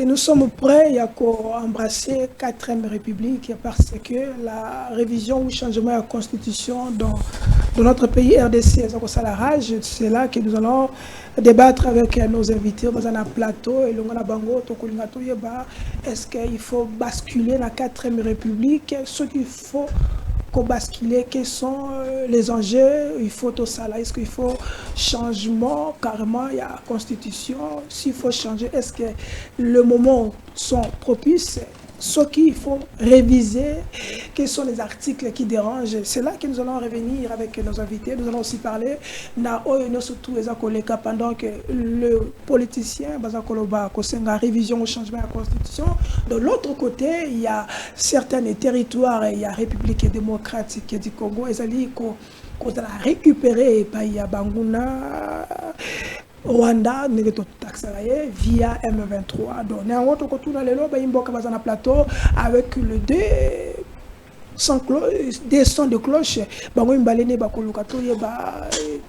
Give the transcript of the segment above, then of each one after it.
nous sommes prêts à embrasser la 4e République parce que la révision ou changement de la Constitution dans notre pays RDC, c'est là que nous allons débattre avec nos invités dans un plateau. Est-ce qu'il faut basculer dans la 4e République? Ce qu'il faut basculer, quels sont les enjeux, il faut tout ça là, est-ce qu'il faut changement, carrément, il y a la constitution, s'il faut changer, est-ce que le moment sont propices, ce qu'il faut réviser, quels sont les articles qui dérangent, c'est là que nous allons revenir avec nos invités, nous allons aussi parler surtout les collègues pendant que le politicien la révision au changement de la constitution. De l'autre côté, il y a certains territoires, il y a la République démocratique du Congo, et qu'on a récupéré par Banguna, Rwanda, via M23. Donc, nous avons un plateau avec le des sons de cloche.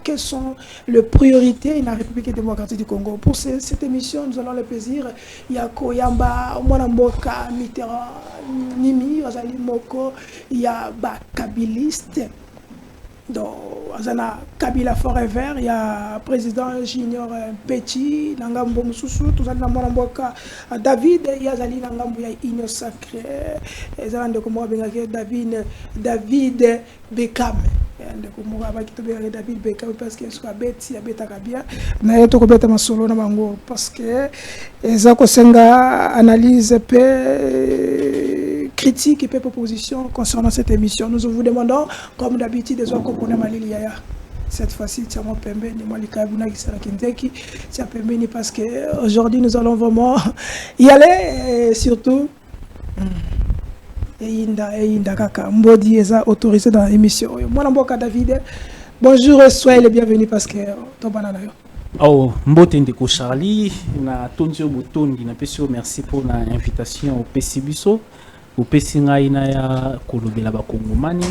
Quelles sont les priorités de la République démocratique du Congo? Pour cette émission, nous allons le plaisir. Il y a Koyamba, Mwanamboka, Mitterrand, Nimi, Azali Moko, il y a Kabiliste. Donc, Kabila Forever, il y a président Junior Petit, Nangambo Moussoussou, tout ça, David, il y a Zali Nangambo, il y a Inyo Sacré, David Beckham. David Beckham parce que soit bête, il y a bête bien. Na yeto ko bête masolo na bango parce que ezako senga analyse critique et proposition concernant cette émission. Nous vous demandons, comme d'habitude, des autres qu'on a malili yaya. Cette fois-ci, c'est mon pembe, ni moi l'ikabuna qui sera kindeki, c'est pembe parce que aujourd'hui nous allons vraiment y aller et surtout Inda kaka mbodi eza autorisé dans l'émission. Moi Mboka David, bonjour et soyez les bienvenus parce que tobana na yo. Oh, mbote ndeko Charlie na tondio botondi na pesio merci pour l'invitation au Pesibiso. Au Pesinga na ya kolobela ba Kongomani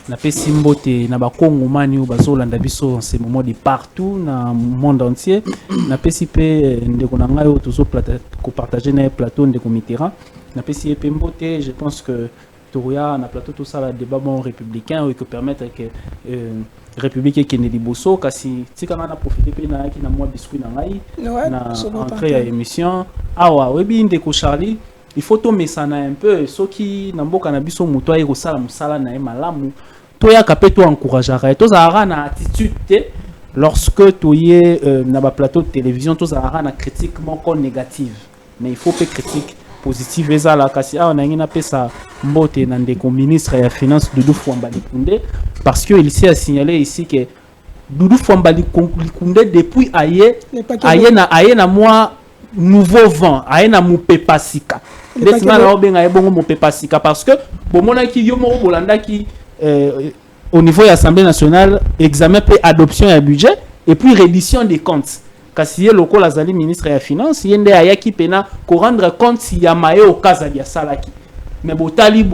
na pesi mbote na ba Kongomani bazolanda biso en ce moment de partout na monde entier na pesi pe ndeko na ngayo tozo partager na plateau ndeko Mitterrand na pesi pe mbote. Je pense que Touria na plateau tout ça la débat bon républicain qui permettre que république qui ne liboso kasi tika na profiter pe na ki na moi biscuit na ngai na entrée à émission awa webi ndeko Charlie. Il faut tomber ça un peu ce qui n'amboka na biso muto ay kosala musala na malamu to ya kapeto encourager to za na attitude lorsque to yé na ba plateau de télévision to za na critique moko négative mais il faut pas critique positive eza la kasi a on a ngina pesa mbote na ndeko ministre ya finance Doudou Fouambali Koundé parce que il s'est signalé ici que Doudou Fouambali Koundé depuis aye na moi nouveau vent aena mupepa sika lesima na obenga ebongo mupepa sika parce que bomona ki yo moko bolanda ki au niveau de l'Assemblée nationale examen pe adoption ya budget et puis reddition des comptes kasi ye loko la zali ministre ya finance yende ayaki pena ko rendre compte ya maye au kaza dia salaki mais botali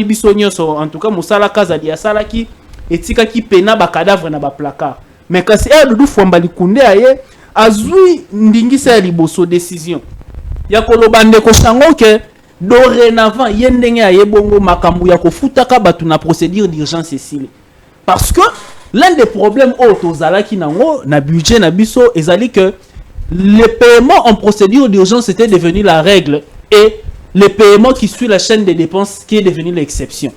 biso nyonso en tout cas mosala kaza dia salaki etika ki pena ba cadavre na ba placard mais kasi Doudou Fouambali Koundé aye azui ndingisa ya liboso décision ya koloba ndeko sango ke dorénavant yendenge ya yebongo makambu ya kofutaka batu na procédure d'urgence cécile parce que l'un des problèmes autozalaki nango na budget na biso ezali que le paiement en procédure d'urgence était devenu la règle et le paiement qui suit la chaîne des dépenses qui est devenu l'exception.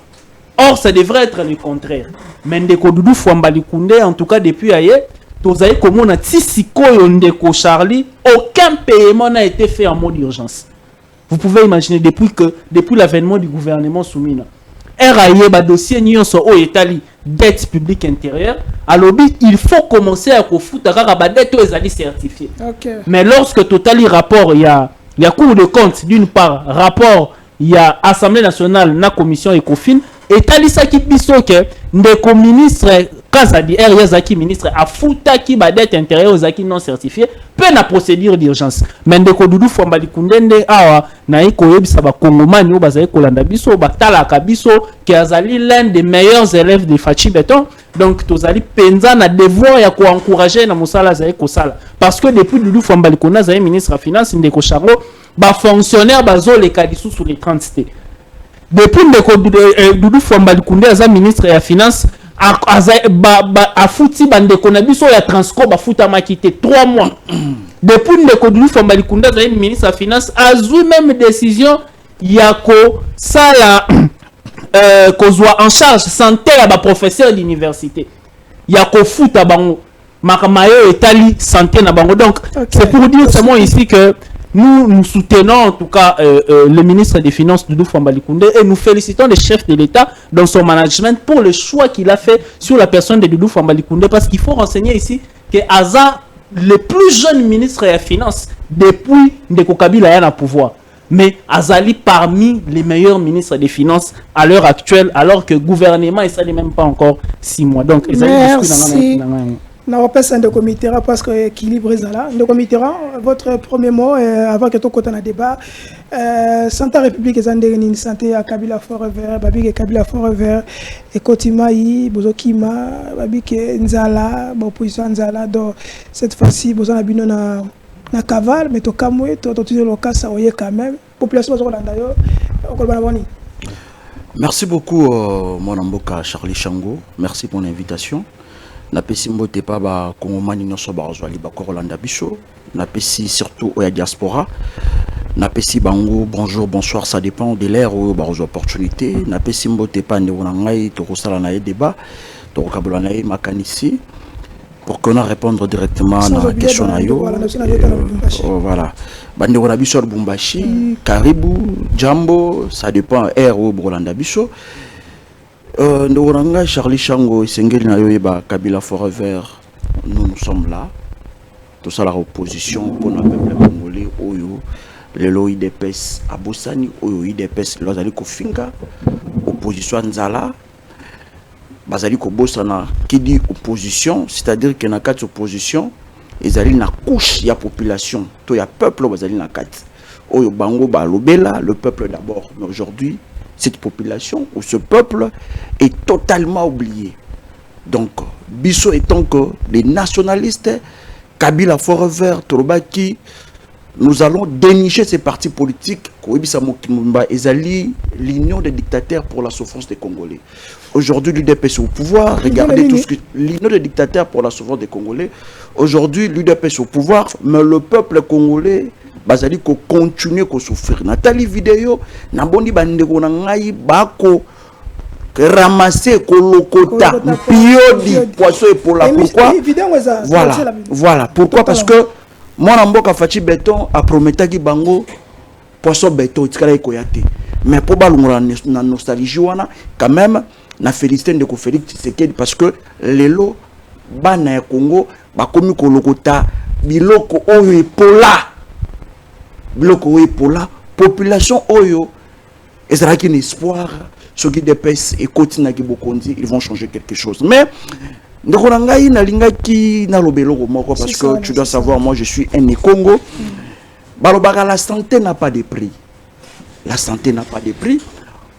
Or ça devrait être le contraire. Mais ndeko Doudou Fouambali Koundé en tout cas depuis aye tozaï comme on a tisiko ndeko Charlie, aucun paiement n'a été fait en mode d'urgence. Vous pouvez imaginer depuis l'avènement du gouvernement Soumina. RAIE ba dossier nyonso o etali dette publique intérieure, alors il faut commencer à foutre ba dette ezali certifié. Okay. Mais lorsque totali rapport il y a Cour de compte d'une part, rapport il y a Assemblée nationale na commission Ecofin etali sa ki biso ke ndeko ministre Kazadi Yazaki ministre a foutaki ba dette intérieure aux acquis non certifiés peut na procédure d'urgence mais ndeko Doudou Fouambali Koundé awa na iko yebisa ba Kongomani o bazali kolanda biso batalaka biso ki azali l'un des meilleurs élèves de Fachi Beton donc tozali penza na devoir ya ko encourager na mosala azali kosala parce que depuis Doudou Fouambali Koundé azali ministre de finance ndeko Charlo ba fonctionnaire bazo les kadisu sur les 30 T. Depuis que Doudou Fwambali Koundé aza ministre ya finance a fouti bande konabiso ya Transco ba futa makité 3 mois. Depuis que Doudou Fwambali Koundé aza ministre ya finance a eu même décision yako sala kozwa en charge santé ya ba professeur d'université. Yako futa bango makamayo etali santé na bango. Donc c'est pour dire seulement ici que nous soutenons en tout cas le ministre des Finances Doudou Fwambali Koundé et nous félicitons le chef de l'État dans son management pour le choix qu'il a fait sur la personne de Doudou Fwambali Koundé, parce qu'il faut renseigner ici que Aza, le plus jeune ministre des Finances depuis Ndeko Kabila est au pouvoir, mais Azali parmi les meilleurs ministres des Finances à l'heure actuelle, alors que le gouvernement ne s'est même pas encore 6 mois. Donc, merci. Non, pas de comité parce que équilibre est là. De comité, votre premier mot avant que tout côté na débat. Santé République est en santé à Kabila Forever, babi Kabila Forever et Kotimaï, Bozokima, babi Nzala, opposition Nzala. Donc cette fois-ci, Bozana bino na Kaval, mais to Kamwe, to toujours le cas ça oye quand même. Population Bozolanda yo, on Merci beaucoup mon amboka Charlie Chango. Merci pour l'invitation. Napesi mbote pa ba kongomani nyonso ba ozwali ba Korolanda biso, napesi surtout au diaspora, napesi bango bonjour bonsoir, ça dépend de l'ère ou ba opportunité, napesi mbote pa ndeko na ngai to kosala na débat to kabola na makanisi pour qu'on a répondre directement à la question na yo. Voilà, bandeko na biso Lubumbashi, Karibu, Jambo, ça dépend ère ou Rolanda biso. Ndoranga Charlie Chango Sengeli na yoyeba Kabila Forever, nous sommes là. Tout ça la opposition pour le peuple congolais. Oyo lelo IDPS abosani oyo IDPS lozali kofinga opposition Nzala bazali ko bosana qui dit opposition, c'est-à-dire que na kati opposition ezali na couche ya population to ya peuple bazali na kati oyo bango ba lobela le peuple d'abord, mais aujourd'hui cette population ou ce peuple est totalement oublié. Donc, Bisso étant que les nationalistes, Kabila Forever, Torobaki, nous allons dénicher ces partis politiques, l'union des dictateurs pour la souffrance des Congolais. Aujourd'hui, l'UDPS au pouvoir, regardez tout ce que... L'union des dictateurs pour la souffrance des Congolais. Aujourd'hui, l'UDPS au pouvoir, mais le peuple congolais bazali ko continuer ko souffrir. Nathalie vidéo na bondi bandeko na ngai bako ramasser ko lokota piodi poisson et pour la pourquoi voilà pourquoi parce que moi na mboka Fachi Béton a prometaki bango poisson béton tikala ko yate mais pour balungura na nostalgie wana quand même na félicité ndeko Félix Tshisekedi parce que lelo bana ya Congo bakomi ko lokota biloko oyo epola bloc pour la population oyo ezala qui espoir ceux qui dépêchent et continue qui bokondi ils vont changer quelque chose mais ndeko na ngai na linga ki na lobelo moko parce que tu dois savoir moi je suis un Congo balobaka la santé n'a pas de prix, la santé n'a pas de prix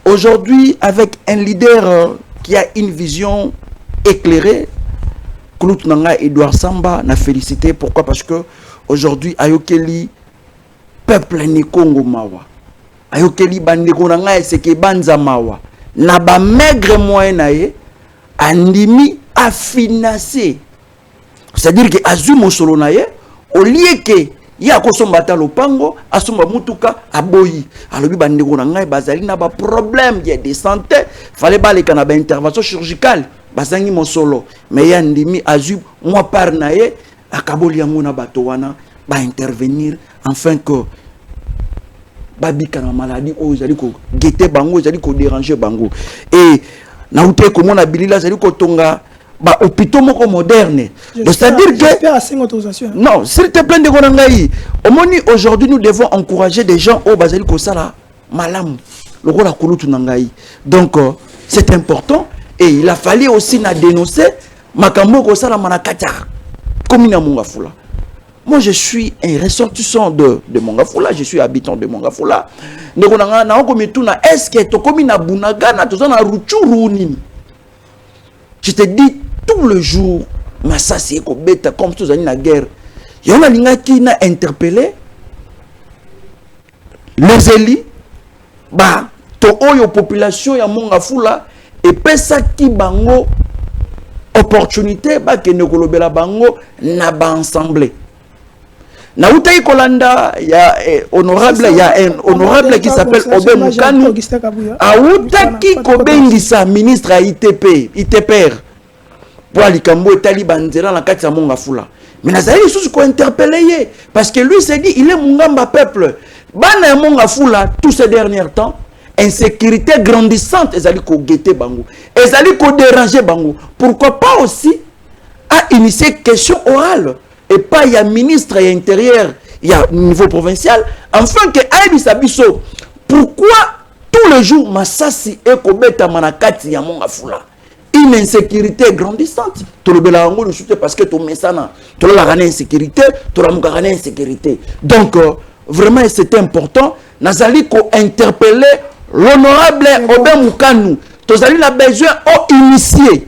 aujourd'hui avec un leader qui a une vision éclairée Claude Nanga Edouard Samba n'a félicité pourquoi parce que aujourd'hui ayokeli peuple ni Congo mawa ayokeli bandeko na ngai seke banza mawa na ba maigre moyen na ye andimi a financer c'est-à-dire que azumo solo na ye au lieu que ya ko somba ta lopango asomba mutuka aboyi alobi bandeko na ngai bazali na ba problème de santé fallait ba le kana ba intervention chirurgicale bazangi mosolo mais ya ndimi azu moi par na ye akaboli yango na bato wana ba intervenir afin que babika na maladie o zali ko guetter bango zali ko déranger bango et na uté ko mona bilila zali ko tonga ba hôpitaux moko moderne c'est-à-dire que non s'il te plaît de konangai omoni aujourd'hui nous devons encourager des gens au bazali ko sala malamu lokola kulutu nangai donc c'est important et il a fallu aussi na dénoncer makambo ko sala manakata comme na Mongafula. Moi, je suis un ressortissant de Mongafula, je suis habitant de Mongafula. Est-ce que tu comme na Bunagana, tu na Ruchuru? Je te dis tout le jour, mais ça c'est comme tous les la guerre. Il y en a qui n'a interpellé les élites, bah, to oyo population ya Mongafula et pesa ki bango opportunité ba ke ne kolobela bango na ba ensemble. Na utai kolanda ya honorable ya un honorable qui s'appelle Obe Mukanu a utaki kobengisa ministre à ITPR pour alikambo etali banzela na kati ya Mongafula. Mais nazali sous ko interpeller parce que lui s'est dit il est Mungamba peuple. Bana ya Mongafula tous ces derniers temps insécurité grandissante ezali ko guetter bango. Ezali ko déranger bango. Pourquoi pas aussi à initier question orale et pas il y a ministre et intérieur, il y a niveau provincial, enfin que Aïdi Sabiso, pourquoi tous les jours Massassi et Kobeta Manakati ya Mongafula, une insécurité grandissante. Tout le belango le soutient parce que tout mesana, tout la gane insécurité, tout la mugane insécurité. Donc vraiment c'est important. Nazali ko interpeller l'honorable Obe Mukanu. Tozali la besoin au initié.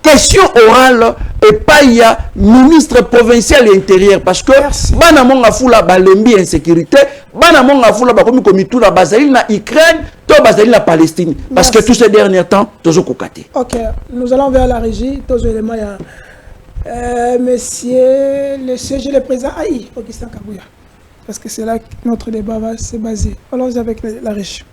Question orale et pas il y a ministre provincial et intérieur parce que bana monga fula balembi insécurité bana monga fula bakomi komitu na bazali na Ukraine to bazali na Palestine parce que tous ces derniers temps tozo kokate. OK, nous allons vers la régie, tous les éléments monsieur le CG le président Aïe Augustin Kabouya parce que c'est là que notre débat va se baser. Allons avec la régie.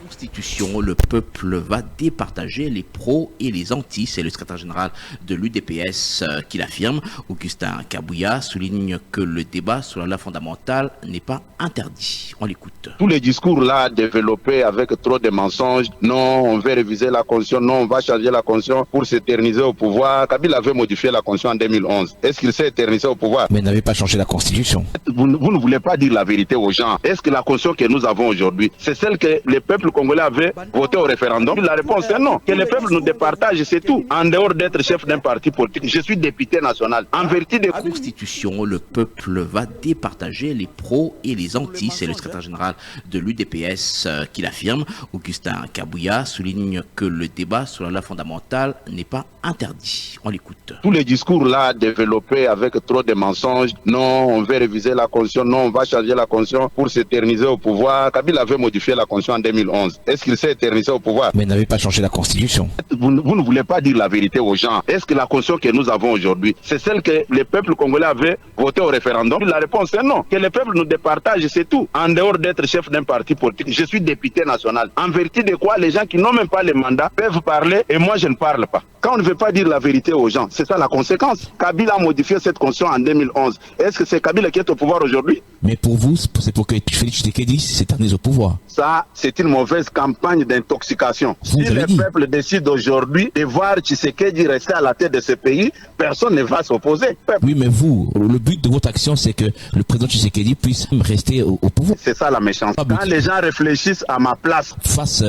Constitution, le peuple va départager les pros et les antis. C'est le secrétaire général de l'UDPS qui l'affirme. Augustin Kabouya souligne que le débat sur la loi fondamentale n'est pas interdit. On l'écoute. Tous les discours là développés avec trop de mensonges, non, on veut réviser la Constitution, non, on va changer la Constitution pour s'éterniser au pouvoir. Kabila avait modifié la Constitution en 2011. Est-ce qu'il s'est éternisé au pouvoir? Mais il n'avait pas changé la Constitution. Vous ne voulez pas dire la vérité aux gens. Est-ce que la Constitution que nous avons aujourd'hui, c'est celle que les peuples congolais avaient voté au référendum? La réponse est non. Que les peuples nous départagent, c'est tout. En dehors d'être chef d'un parti politique, je suis député national. En vérité de Constitution, le peuple va départager les pros et les antis. C'est le secrétaire général de l'UDPS qui l'affirme. Augustin Kabouya souligne que le débat sur la loi fondamentale n'est pas interdit. On l'écoute. Tous les discours là développés avec trop de mensonges, non, on veut réviser la Constitution, non, on va changer la Constitution pour s'éterniser au pouvoir. Kabila avait modifié la Constitution en 2011. Est-ce qu'il s'est éternisé au pouvoir? Mais il n'avait pas changé la Constitution. Vous ne voulez pas dire la vérité aux gens. Est-ce que la Constitution que nous avons aujourd'hui, c'est celle que les peuples congolais avaient voté au référendum? La réponse est non. Que les peuples nous départagent, c'est tout. En dehors d'être chef d'un parti politique, je suis député national. En vérité de quoi les gens qui n'ont même pas les mandats peuvent parler et moi je ne parle pas. Quand on ne veut pas dire la vérité aux gens, c'est ça la conséquence. Kabila a modifié cette Constitution en 2011. Est-ce que c'est Kabila qui est au pouvoir aujourd'hui? Mais pour vous, c'est pour que Félix Tshisekedi s'éternise au pouvoir. Ça, c'est une mauvaise campagne d'intoxication. Si le peuple décide aujourd'hui de voir Tshisekedi rester à la tête de ce pays, personne ne va s'opposer. Oui, mais vous, le but de votre action, c'est que le président Tshisekedi puisse rester au pouvoir. C'est ça la méchanceté. Quand les gens réfléchissent à ma place. Face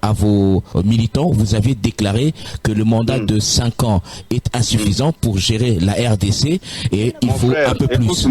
à vos militants, vous aviez déclaré que le mandat de 5 ans est insuffisant pour gérer la RDC et il faut un peu plus.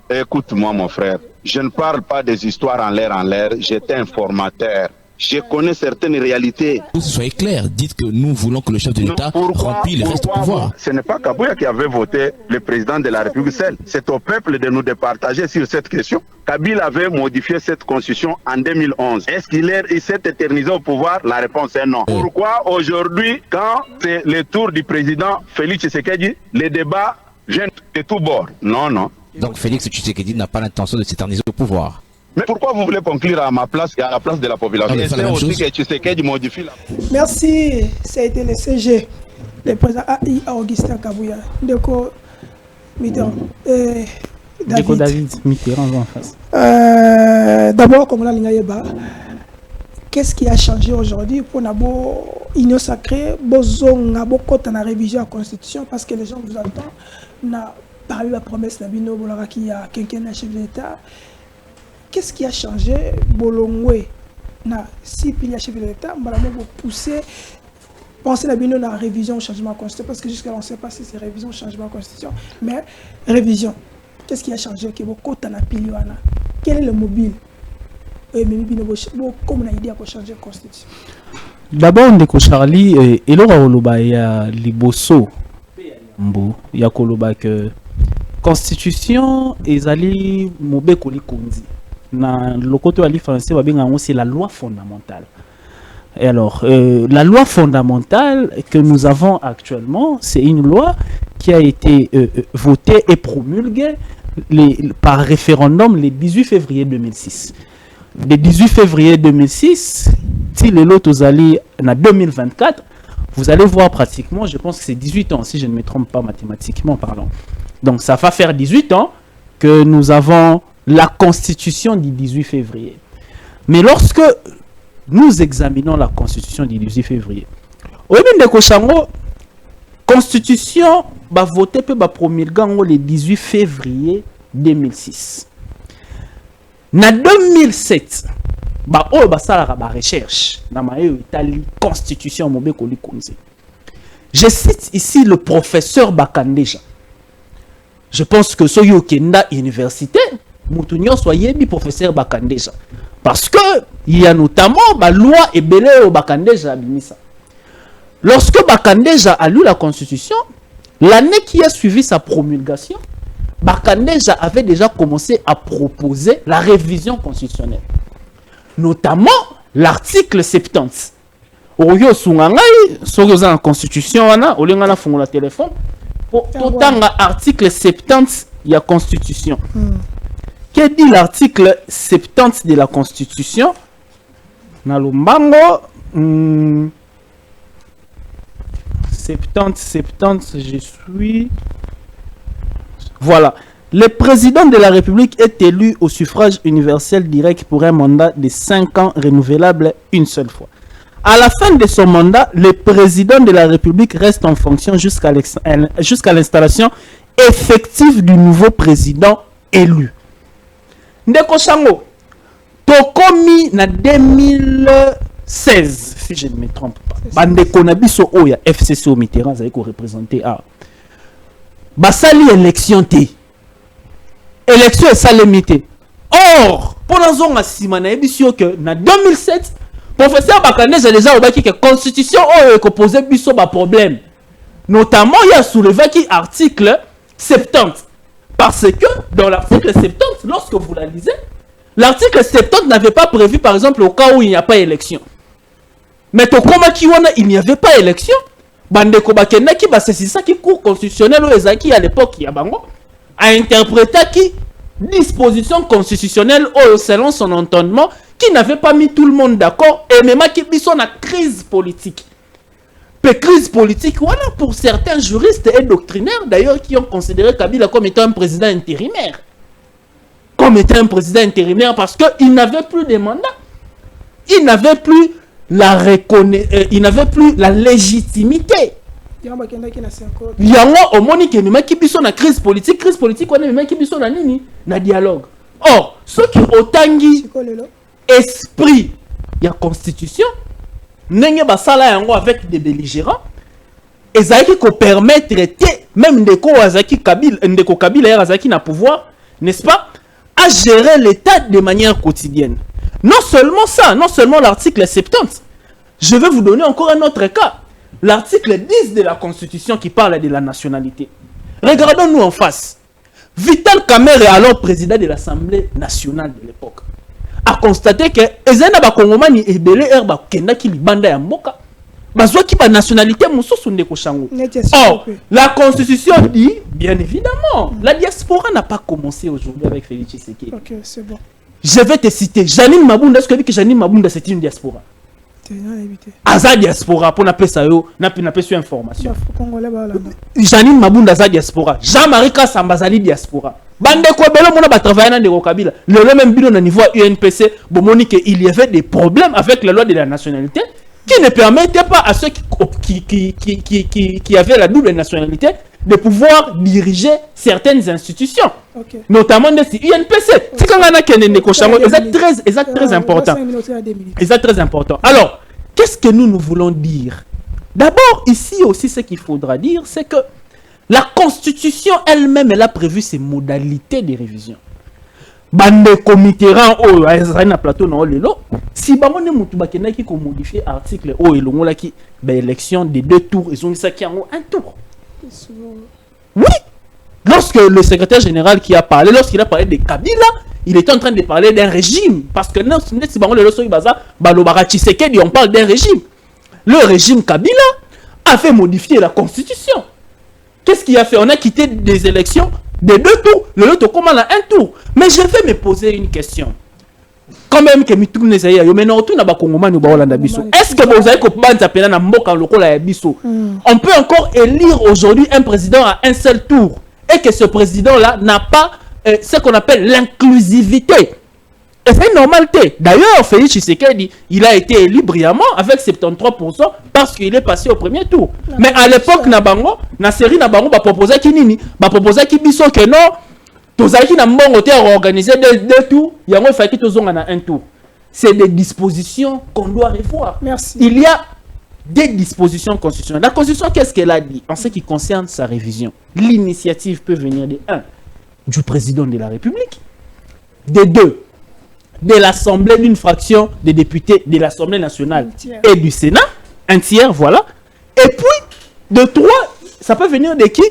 Écoute-moi mon frère. Je ne parle pas des histoires en l'air. J'étais informateur. Je connais certaines réalités. Soyez clair, dites que nous voulons que le chef de l'État remplisse le reste du pouvoir. Ce n'est pas Kabouya qui avait voté le président de la République seul. C'est au peuple de nous départager sur cette question. Kabila avait modifié cette constitution en 2011. Est-ce qu'il s'est éternisé au pouvoir? La réponse est non. Pourquoi aujourd'hui, quand c'est le tour du président Félix Tshisekedi, les débats viennent de tous bords? Non. Donc Félix Tshisekedi n'a pas l'intention de s'éterniser au pouvoir. Mais pourquoi vous voulez conclure à ma place et à la place de la population? C'est aussi que Tshisekedi modifie la... Merci, ça a été le CG, le président AI Augustin Kabouya. Ndeko Mitterrand. David Mitterrand en face. D'abord, comme la Lingayeba, qu'est-ce qui a changé aujourd'hui pour Nabo Union Sacrée, Bozonga, Bokota na révision de la Constitution, parce que les gens vous entendent, n'a pas eu la promesse d'Abino Bolara qui a quelqu'un chef de l'État. Qu'est-ce qui a changé? Bolongwe, si il y a chef de l'État, on va pousser, penser la bino la révision au changement de constitution, parce que jusqu'à là on ne sait pas si c'est révision au changement de constitution, mais révision. Qu'est-ce qui a changé? Quel est le mobile? Comme on a idée à changer la constitution. D'abord, on Charlie et Laura Oloba il y a Liboso, il y a Koloba que constitution ezali mobekoli konzi Dans le côté français, c'est la loi fondamentale. Et alors, la loi fondamentale que nous avons actuellement, c'est une loi qui a été votée et promulguée par référendum le 18 février 2006. Le 18 février 2006, si le lot aux allés en 2024, vous allez voir pratiquement, je pense que c'est 18 ans, si je ne me trompe pas mathématiquement parlant. Donc ça va faire 18 ans que nous avons la constitution du 18 février. Mais lorsque nous examinons la constitution du 18 février, au même de Koshango, constitution va voter pour la promulguer le 18 février 2006. En 2007, recherche dans la constitution. Je cite ici le professeur Bakandeja. Je pense que soyo kenda université, Moutounion soyez bi professeur Bakandeja. Parce que il y a notamment la loi et belé au Bakandeja Bimisa. Lorsque Bakandeja a lu la constitution, l'année qui a suivi sa promulgation, Bakandeja avait déjà commencé à proposer la révision constitutionnelle. Notamment l'article 70. Oyo sungangai, soyo za constitution wana, olengana fungola téléphone. Totanga article 70 de la Constitution. Que dit l'article 70 de la Constitution? Nalumbango 70, je suis. Voilà. Le président de la République est élu au suffrage universel direct pour un mandat de 5 ans renouvelable une seule fois. À la fin de son mandat, le président de la République reste en fonction jusqu'à l'installation effective du nouveau président élu. Ndeko Sango, Tokomi na 2016, si je ne me trompe pas. Bandeko Nabiso Oya, FCC au Mitterrand, ça a représenté à Basali élection T. Élection est salémité. Or, pour la zone à Simana, que na 2007, professeur Bakandeja déjà dit que la constitution a posé un problème. Notamment, il a soulevé l'article 70. Parce que dans l'article 70, lorsque vous la lisez, l'article 70 n'avait pas prévu, par exemple, au cas où il n'y a pas élection. Mais au cas où il n'y avait pas élection, c'est ça qui court constitutionnel à l'époque a interprété qui disposition constitutionnelle selon son entendement qui n'avait pas mis tout le monde d'accord et même qui mis son crise politique. Mais crise politique, voilà, pour certains juristes et doctrinaires d'ailleurs qui ont considéré Kabila comme étant un président intérimaire. Comme étant un président intérimaire parce qu'il n'avait plus de mandat. Il n'avait plus il n'avait plus la légitimité. Il y a au moins qui sont en crise politique, on est qui sont en dialogue. Or, ceux qui ont tangi esprit, il y a constitution, avec des belligérants, et ça qui permettre même Ndeko Kabila Azaki na pouvoir, n'est-ce pas, à gérer l'État de manière quotidienne. Non seulement ça, non seulement l'article 70. Je vais vous donner encore un autre cas. L'article 10 de la Constitution qui parle de la nationalité. Regardons-nous en face. Vital Kamerhe, alors président de l'Assemblée nationale de l'époque, a constaté que Ezana Bakongomani et Belé Herba Kenda qui libanda ya mboka. Bazwa ki ba nationalité mususu ndeko shango. Or, la Constitution dit, bien évidemment, la diaspora n'a pas commencé aujourd'hui avec Félix Tshisekedi. Ok, c'est bon. Je vais te citer. Janine Mabunda, est-ce que tu dis que Janine Mabunda c'est une diaspora? Aza diaspora pour n'appeler ça yo, n'appeler sur information. Janine Mabunda za diaspora. Jean-Marie Kassamba zali diaspora. Bande ko belo mona ba travailler na Ndeko Kabila. Le même bino na niveau UNPC, bomoni que il y avait des problèmes avec la loi de la nationalité qui ne permettait pas à ceux qui avaient la double nationalité de pouvoir diriger certaines institutions. Okay. Notamment de UNPC. C'est quand on a très important. C'est très important. Alors, qu'est-ce que nous voulons dire? D'abord, ici aussi, ce qu'il faudra dire, c'est que la Constitution elle-même, elle a prévu ses modalités de révision. Bande committeran o na plateau na lelo si bango ne mutu bakena ki ko modifier article o elongola ki ba élection de 2 tours ils ont ça qui en un tour. Oui, lorsque le secrétaire général qui a parlé, lorsqu'il a parlé de Kabila, il était en train de parler d'un régime. Parce que on parle d'un régime. Le régime Kabila a fait modifier la constitution. Qu'est-ce qu'il a fait? On a quitté des élections de 2 tours. Le tour comment a un tour. Mais je vais me poser une question. Quand même que est-ce que vous avez on peut encore élire aujourd'hui un président à un seul tour et que ce président-là n'a pas ce qu'on appelle l'inclusivité. Et c'est une normalité. D'ailleurs, Félix Tshisekedi, il a été élu brillamment avec 73% parce qu'il est passé au premier tour. Mais à l'époque, Nabango, Nasseri Nabango va proposer qui nini, va proposer qui biso que non, tous qui n'a pas organisé 2 tours, il y a un fait qui tous ont un tour. C'est des dispositions qu'on doit revoir. Merci. Il y a des dispositions constitutionnelles. La Constitution, qu'est-ce qu'elle a dit en ce qui concerne sa révision? L'initiative peut venir de 1, du président de la République, de 2, de l'Assemblée d'une fraction des députés de l'Assemblée nationale et du Sénat, un tiers, voilà. Et puis, de 3, ça peut venir de qui?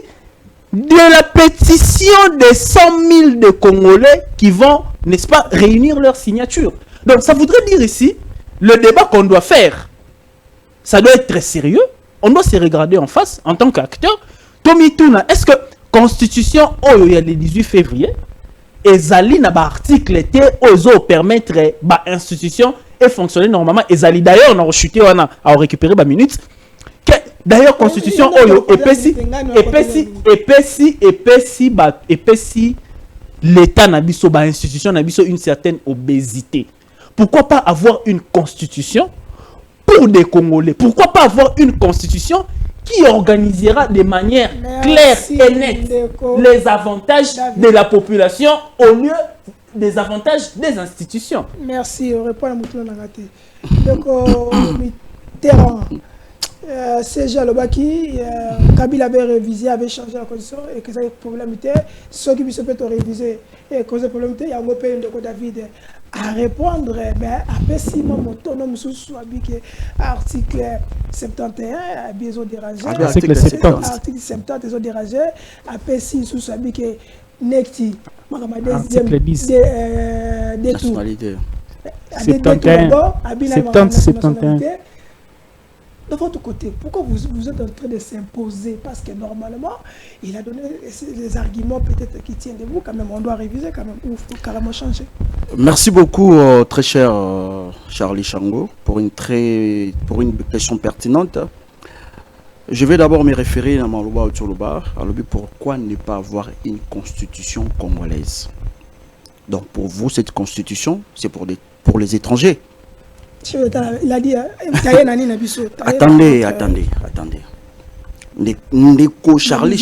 De la pétition des 100 000 de Congolais qui vont, n'est-ce pas, réunir leur signature. Donc, ça voudrait dire ici, le débat qu'on doit faire, ça doit être très sérieux. On doit se regarder en face en tant qu'acteur. Tomi Tuna, est-ce que Constitution, il y a le 18 février, ezali na ba article te ozo permettre ba institution et fonctionner normalement ezali d'ailleurs on a rechuté on a récupéré ba minutes que d'ailleurs constitution oyo epesi l'état na biso ba institution na biso une certaine obésité. Pourquoi pas avoir une constitution pour des Congolais? Pourquoi pas avoir une constitution qui organisera de manière claire et nette les avantages de la population au lieu des avantages des institutions? Merci. On répond à Moutoula Nagate. Donc, Mitterrand, CG Alobaki, Kabila avait révisé, avait changé la constitution et que ça a problème. Ceux qui se peuvent réviser et causer problème, il y a un pays de David à répondre, après 6 mois, autonome sous article 71, ils ont dérangé. Article 70. Article 70, ils ont dérangé. Après 6 sous que Nekti, article 10. Nationalité. 71. De votre côté, pourquoi vous êtes en train de s'imposer? Parce que normalement, il a donné des arguments peut-être qui tiennent de vous. Quand même, on doit réviser quand même. Il faut carrément changer. Merci beaucoup, très cher Charlie Chango, pour une question pertinente. Je vais d'abord me référer à Maloba Otcholoba, à l'objet pourquoi ne pas avoir une constitution congolaise. Donc pour vous, cette constitution, c'est pour les étrangers. Il a dit, attendez. Ndeko Charlie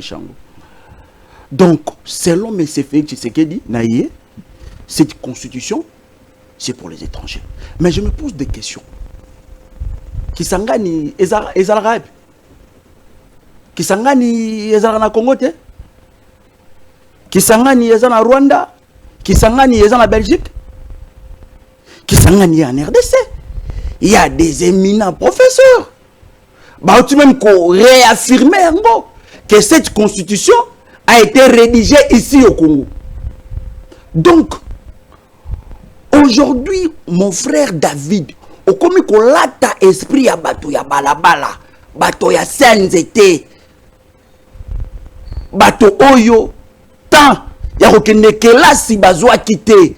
Chango. Donc, selon M. Félix Tshisekedi, cette constitution, c'est pour les étrangers. Mais je me pose des questions. Kisangani Ezalaraib, Kisangani Ezalana Congo, Kisangani Ezalana Rwanda, Kisangani Ezalana Belgique, Kisangani en RDC. Il y a des éminents professeurs. Bah, tu même qu'on réaffirmer que cette constitution a été rédigée ici au Congo. Donc, aujourd'hui, mon frère David, au comme qu'on l'a esprit à bateau ya balabala, bateau ya senzete, bateau oyo, tant, ya okende kelasi bazwa kite.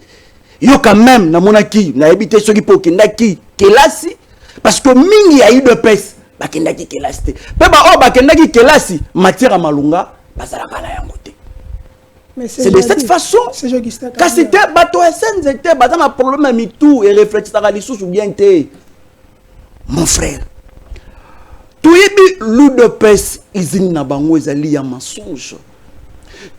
Yo quand même, na monaki, na habité ceux qui peuvent kendaki kelasi, parce que mingi ya eu de pèse, ba kendaki kelasi. Peba o ba kendaki kelasi, matière à malunga, bazalaka na yango te. C'est de cette façon. Quand c'était bateau SN, c'était un problème à mitou et réfléchir à l'issue ou bien te. Mon frère, tu es l'UDPS, izine na bango ezali ya mensonge.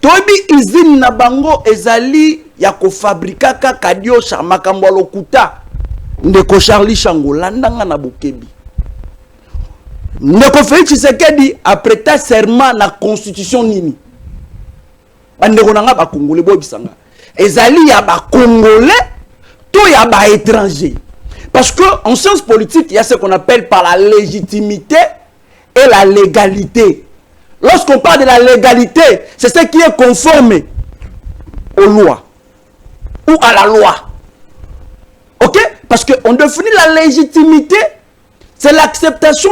Tobi izine na bango ezali ya ko fabrika kaka dio makambo lokuta. Ndeko Charlie Chango landanga na bokebi. Ndeko Félix Tshisekedi a prêté serment na constitution nini. Bandeko nanga ba Congolais bo bisanga. Ezali ya ba Congolais to ya ba étranger. Parce que en sciences politiques, il y a ce qu'on appelle par la légitimité et la légalité. Lorsqu'on parle de la légalité, c'est ce qui est conforme aux lois ou à la loi. Ok? Parce qu'on définit la légitimité, c'est l'acceptation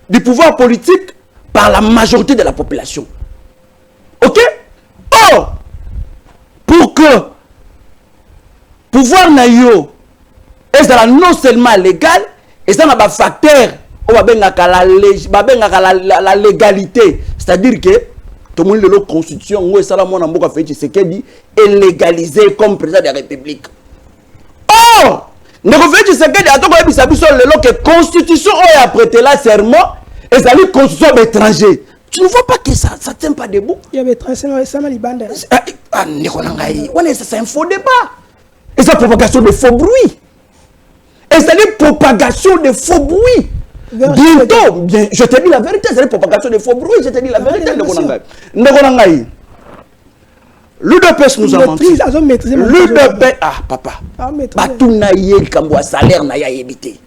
du pouvoir politique par la majorité de la population. Ok? Or, pour que pouvoir naïo est non seulement légal, et ça n'a pas facteur la légalité. C'est-à-dire que tout le monde la constitution où est légalisé comme président de la République. Or, nous avons fait que constitution a prêté la serment et ça dit constitution étrangère. Tu ne vois pas que ça ne tient pas debout? Il y avait c'est un faux débat. Et c'est propagation de faux bruits. Et c'est une propagation de faux bruits. Bientôt, bien, je te dis la vérité, c'est une propagation de faux bruits. Je te dis la vérité. L'UDPS nous a menti. L'UDPS, ah papa. Batuna yé kamboa salaire na ya yébité.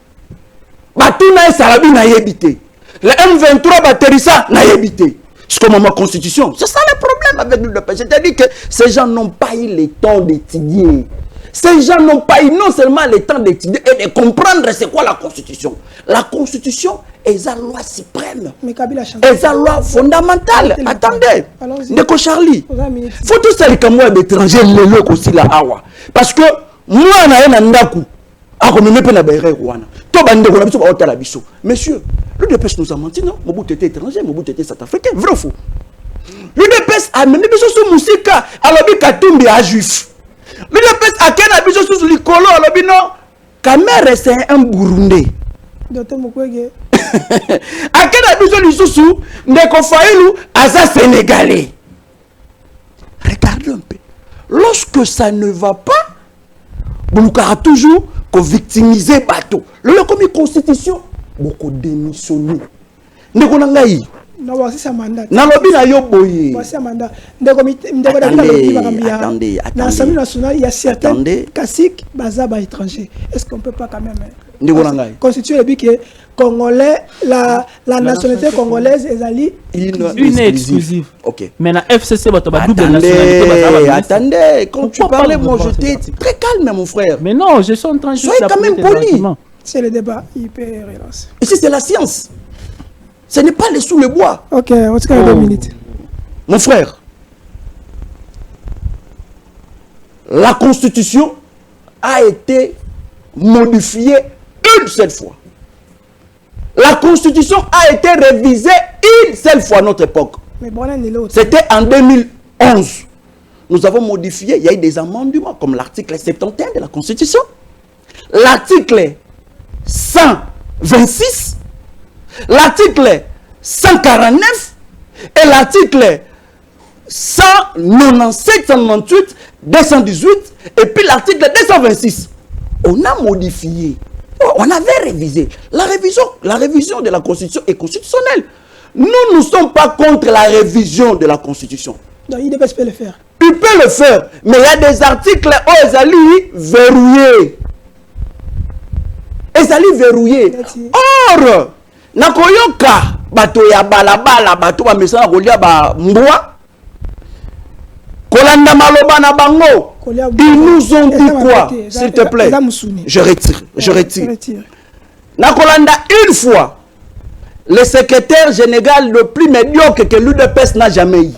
Batuna salabi na yébité. Le M23 batterissa na yébité. C'est comme ma constitution. C'est ça le problème avec l'UDPS. C'est-à-dire que ces gens n'ont pas eu le temps d'étudier. Ces gens n'ont pas eu non seulement le temps d'étudier et de comprendre c'est quoi la Constitution. La Constitution est la loi suprême. Est la loi fondamentale. Attendez. Ndeko Charlie. Faut tout ça que moi d'étranger le loc aussi la awa. Parce que moi na yena ndaku. Ako me pe na bere wana. To bande ko na biso ba otala biso. Monsieur, l'UDPS nous a menti non? Mobutu était étranger, Mobutu était Sud-Africain. Vrai ou faux? L'UDPS a même biso sous musika, alobi Katumbi a juif. L'UDPS a quel habit sous le colo à l'obino? Kamere c'est un Burundais. Docteur Mukwege. A quel habit sous Ndeko Fayulu Aza Sénégalais. Regardez un peu. Lorsque ça ne va pas, vous avez toujours victimiser bateau. Le comme constitution, beaucoup démissionné. Ndeko Nangaï. Non, voici sa mandat. Nalobi na yo boye. Voici sa mandat. Attendez. Dans l'Assemblée nationale, il y a certains caciques bazaba étrangers. Est-ce qu'on peut pas quand même constituer le but que Congolais, la nationalité congolaise est une exclusive. Ok. Mais la FCC va double nationalité. Attendez, quand tu parlais, moi j'étais très calme, mon frère. Mais non, je suis en train de soyez quand même poli. C'est le débat, il peut relancer. Ici, c'est la science. Ce n'est pas les sous le bois. Ok, on se calme 2 minutes. Mon frère, la Constitution a été modifiée une seule fois. La Constitution a été révisée une seule fois à notre époque. C'était en 2011. Nous avons modifié, il y a eu des amendements comme l'article 71 de la Constitution, l'article 126, l'article 149 et l'article 197, 198, 218 et puis l'article 226. On a modifié, on avait révisé. La révision de la Constitution est constitutionnelle. Nous ne sommes pas contre la révision de la Constitution. Donc il devait le faire. Il peut le faire, mais il y a des articles où ils allaient verrouillés. Ils allaient verrouillés. Or, nakoyoka bato ya balabala bato ba mesana kolia ba mbwa kolanda maloba na bango. Ils nous ont dit quoi? S'il te plaît. Je retire. Nakolanda une fois le secrétaire général le plus médiocre que l'UDPS n'a jamais eu.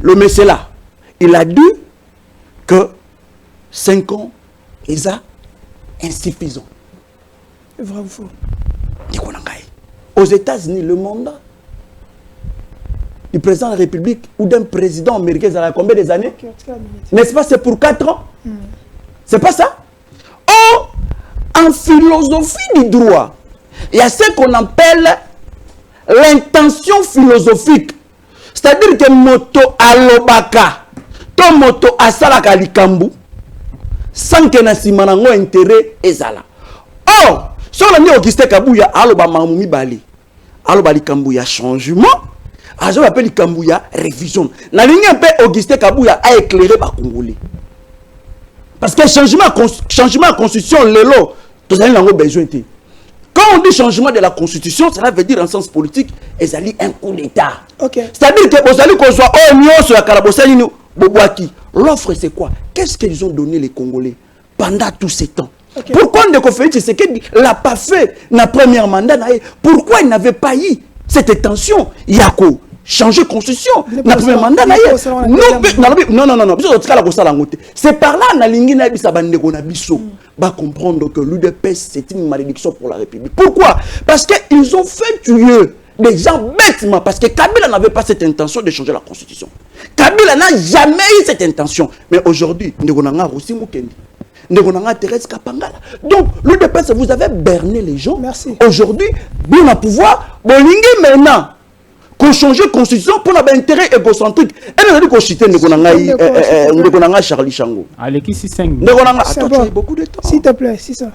Le monsieur là, il a dit que 5 ans, ils sont insuffisants. Vrai ou faux? Aux États-Unis, le mandat du président de la République ou d'un président américain, ça a combien des années? N'est-ce pas, c'est pour 4 ans? C'est pas ça? Oh, en philosophie du droit, il y a ce qu'on appelle l'intention philosophique. C'est-à-dire que moto alobaka, to moto asalaka likambu, sans que na simanango intérêt ezala. Or, si on a mis Auguste Kabuya, aloba mamumi bali, aloba likambu ya changement, azo appelle likambu ya révision. Na ligne un peu Auguste Kabuya a éclairé ba Congolais. Parce que changement constitution lelo, tous allons lango besoin té. Quand on dit changement de la constitution, cela veut dire en sens politique, ils allaient un coup d'état. Ok. C'est-à-dire que vous allez qu'on soit sur la Carabossani, Boboaki. L'offre c'est quoi? Qu'est-ce qu'ils ont donné les Congolais pendant tous ces temps? Okay. Pourquoi Ndeko Félix Tshisekedi l'a pas fait dans le premier mandat? Pourquoi il n'avait pas eu cette intention? Il y a quoi? Changer constitution na premier mandat na non c'est par là na lingi na bisa bandeko na biso ba comprendre que l'UDPS c'est une malédiction pour la République. Pourquoi? Parce que ils ont fait tuer des gens bêtement, parce que Kabila n'avait pas cette intention de changer la constitution. Kabila n'a jamais eu cette intention. Mais aujourd'hui, ndeko na nga Rossi Mukendi, ndeko na nga Thérèse Kapangala. Donc l'UDPS, vous avez berné les gens. Merci. Aujourd'hui, bien à pouvoir, bolingi maintenant qu'on change la constitution pour un intérêt égocentrique. Elle a dit qu'on chitait Charlie Chango. Allez, si 5 attends, tu as beaucoup de temps. S'il te plaît, c'est ça.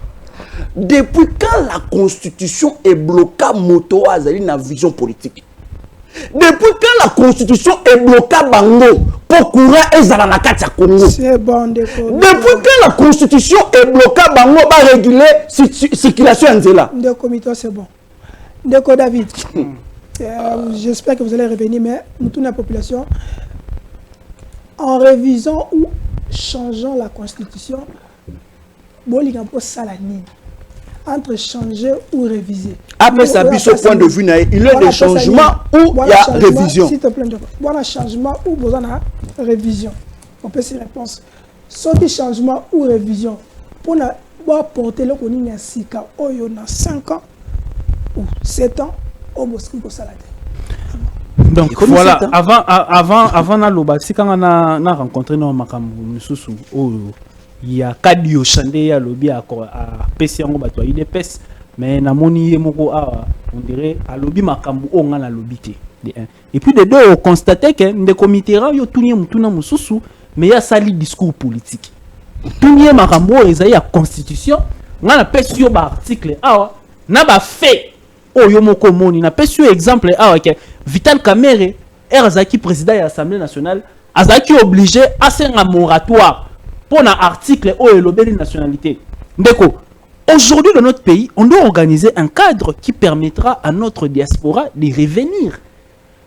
Depuis quand la constitution est bloquée moto azali na vision politique? Depuis quand la constitution est bloquée bango pour courant ezala na kati ya Congo? C'est bon, depuis quand la constitution est bloquée bango ba réguler circulation en zela? Ndeko Mito, c'est bon. Ndeko David. J'espère que vous allez revenir, mais nous toute la population, en révisant ou changeant la constitution, entre changer ou réviser. Après ça, ce point de vue, il y a des changements ou il y a révision. S'il te plaît, il y a changement ou il y a révision. On peut s'y répondre. Soit changement ou révision, pour porter le connu à 5 ans ou 7 ans, donc voilà, avant Naloba, si quand on a rencontré nos Makambu Nsusu, il y a Kadio Chande ya lobby à PC en bato IDPS, mais na moni yemoko on dirait à lobby Makambu on a la lobby et puis de deux on constatait que des comités yo tout mutuna mususu mais il y a sali discours politique. Tout nie Makambu ezali ya constitution, on a PC yo ba article na ba fait oh yomoko moni na pesi exemple que Vital Kamerhe Erzaki président de l'Assemblée nationale azaki obligé à faire un moratoire pour un article oh elobeli nationalité. Ndeko, aujourd'hui dans notre pays, on doit organiser un cadre qui permettra à notre diaspora de revenir.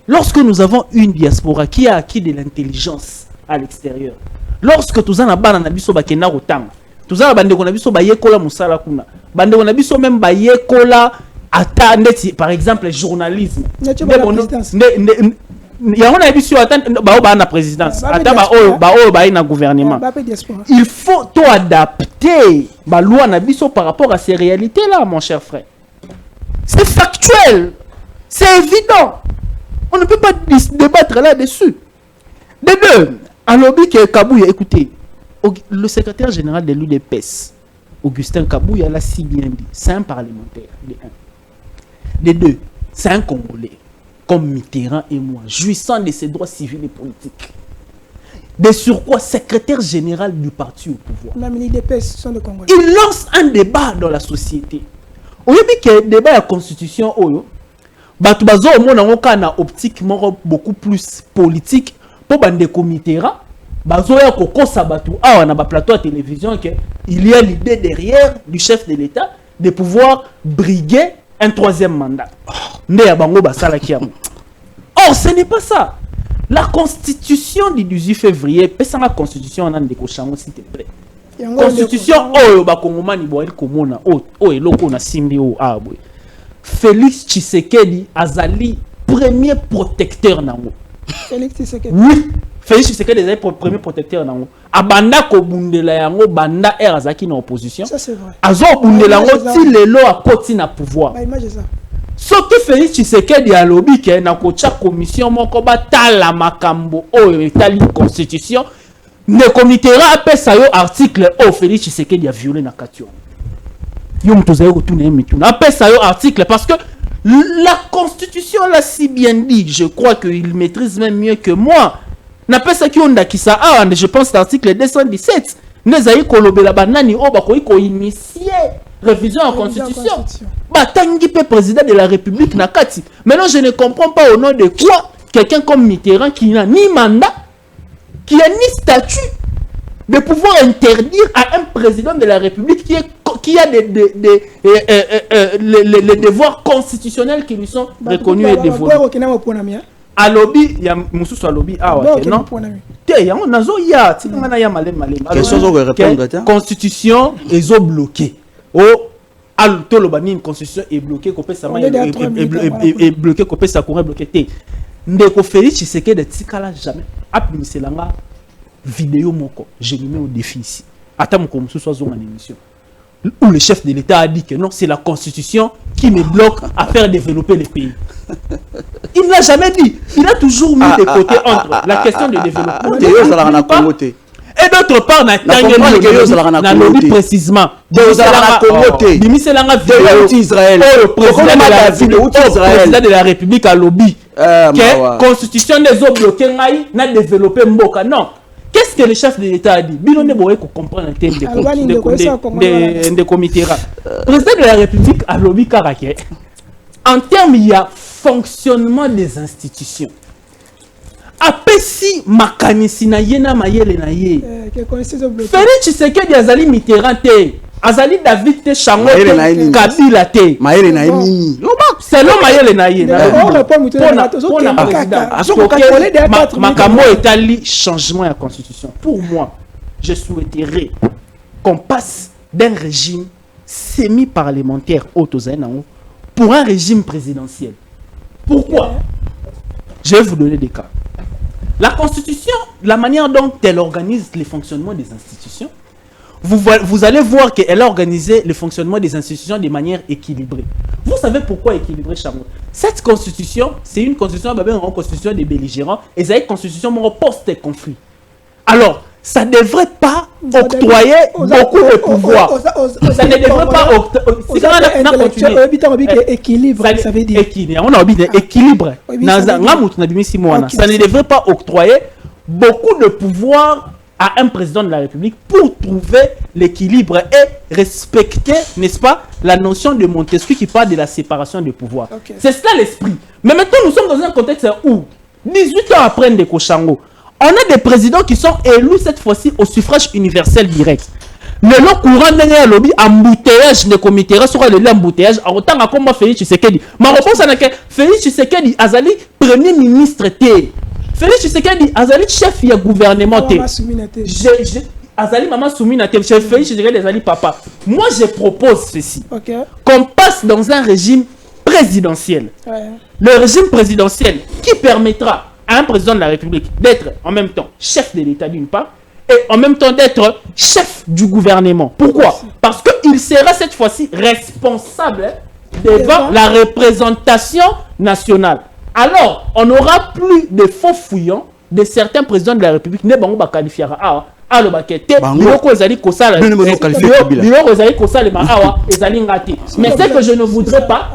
Lorsque nous avons une diaspora qui a acquis de l'intelligence à l'extérieur, lorsque tous en abana na biso bakenda rotanga, tous en bandeko na biso bayekola musala kuna, bandeko na biso même bayekola attendez par exemple le journalisme il y a une édition na présidence na gouvernement il faut tout adapter la loi na biso par rapport à ces réalités là mon cher frère. C'est factuel, c'est évident, on ne peut pas débattre là-dessus. De deux, à lobby que Kabouya, écoutez, le secrétaire général de l'UDPS Augustin Kabouya l'a si bien dit, c'est un parlementaire de un. Les deux, c'est un Congolais, comme Mitterrand et moi, jouissant de ses droits civils et politiques. De surcroît, secrétaire général du parti au pouvoir. Même les DPS sont des Congolais. Il lance un débat dans la société. Au lieu que le débat de la constitution, on a une optique beaucoup plus politique pour Bandeko Mitterrand. On a un plateau à télévision qu'il y a l'idée derrière du chef de l'État de pouvoir briguer un troisième mandat. Or, ce n'est pas ça. La constitution du 18 février, c'est la constitution en Andeko Chango, s'il te plaît. Constitution, Félix Tshisekedi azali premier protecteur nango. Félix Tshisekedi. Oui, Félix Tshisekedi est le premier protecteur nango. Abanda ko bundela yango banda erazaki na opposition. Ça c'est vrai. Azo bundela yango ti lelo a koti na pouvoir. Ba image ça. Soki Félix Tshisekedi a lobby ke na ko cha commission moko batala makambo oyo etali constitution. Ne comité apesa yo article o Félix Tshisekedi a violé na katio. Yo mtozayo ko tuna mituna apesa yo article parce que la constitution l'a si bien dit, je crois qu'il maîtrise même mieux que moi. N'a pas ça qui on a qui ça je pense l'article 217 nezayi kolobela banani o bakoyi ko initier révision en constitution. Batangi pe président de la République na kati. Maintenant je ne comprends pas au nom de quoi quelqu'un comme Mitterrand qui n'a ni mandat, qui a ni statut de pouvoir interdire à un président de la République qui a les devoirs constitutionnels qui lui sont reconnus et dévolus. À lobby, il y a Moussous à lobby. Ah ouais, non. Il y a un nazo, il y a constitution est bloquée. Oh, une constitution est bloquée, qu'on peut est bloqué, qu'on peut s'accourir bloqué. Ndeko Félix Tshisekedi de Tikala jamais. Après, c'est la vidéo moko. Je lui mets au défi ici. Attends, mon Moussous soit en émission. Où le chef de l'État a dit que non, c'est la constitution qui me bloque à faire développer le pays. Il ne l'a jamais dit. Il a toujours mis de côté entre la question de développement et d'autre part, na lobby précisément. Président de la République a lobby que constitution des eaux bloquées n'a développé Mboka. Non. Qu'est-ce que le chef de l'État a dit? Bilo ne pourrait comprendre un thème de comité. Président de la République a lobby Karaké. En termes, il y a fonctionnement des institutions. Apesi makanisi na yena mayele na ye. Félix Tshisekedi azali Mitterrand te. Azali David te Chango te Kabila te. Mayele na ye. Selon mayele na ye. Makamo etali changement de la constitution. Pour moi, je souhaiterais qu'on passe d'un régime semi-parlementaire pour un régime présidentiel. Pourquoi? Je vais vous donner des cas. La Constitution, la manière dont elle organise le fonctionnement des institutions, vous allez voir qu'elle a organisé le fonctionnement des institutions de manière équilibrée. Vous savez pourquoi équilibrée, Chamou? Cette constitution, c'est une constitution, une constitution des belligérants, et c'est une constitution post-conflit. Alors, ça ne devrait pas octroyer beaucoup de pouvoir. Ça ne devrait pas équilibre, ça veut dire. On a oublié équilibre. Ça ne devrait pas octroyer beaucoup de pouvoir à un président de la République pour trouver l'équilibre et respecter, n'est-ce pas, la notion de Montesquieu qui parle de la séparation des pouvoirs. Okay. C'est ça l'esprit. Mais maintenant, nous sommes dans un contexte où, 18 ans après Ndeko Chango, on a des présidents qui sont élus cette fois-ci au suffrage universel direct. Le long courant d'un lobby embouteillage de comité sera le embouteillage en autant que moi Félix Tshisekedi. Ma réponse est que Félix Tshisekedi azali premier ministre té. Félix Tshisekedi azali chef du gouvernement té. Azali maman soumina té. Chef Félix Tshisekedi azali papa. Moi je propose ceci. Okay. Qu'on passe dans un régime présidentiel. Ouais. Le régime présidentiel qui permettra à un président de la République d'être en même temps chef de l'État d'une part et en même temps d'être chef du gouvernement. Pourquoi? Parce qu'il sera cette fois-ci responsable devant la représentation nationale. Alors, on n'aura plus de faux fouillants de certains présidents de la République. Ne bango ba qualifiera a le bakete biloko ezali kosala biloko ezali kosala ma awa ezali ngati. Mais c'est que je ne voudrais pas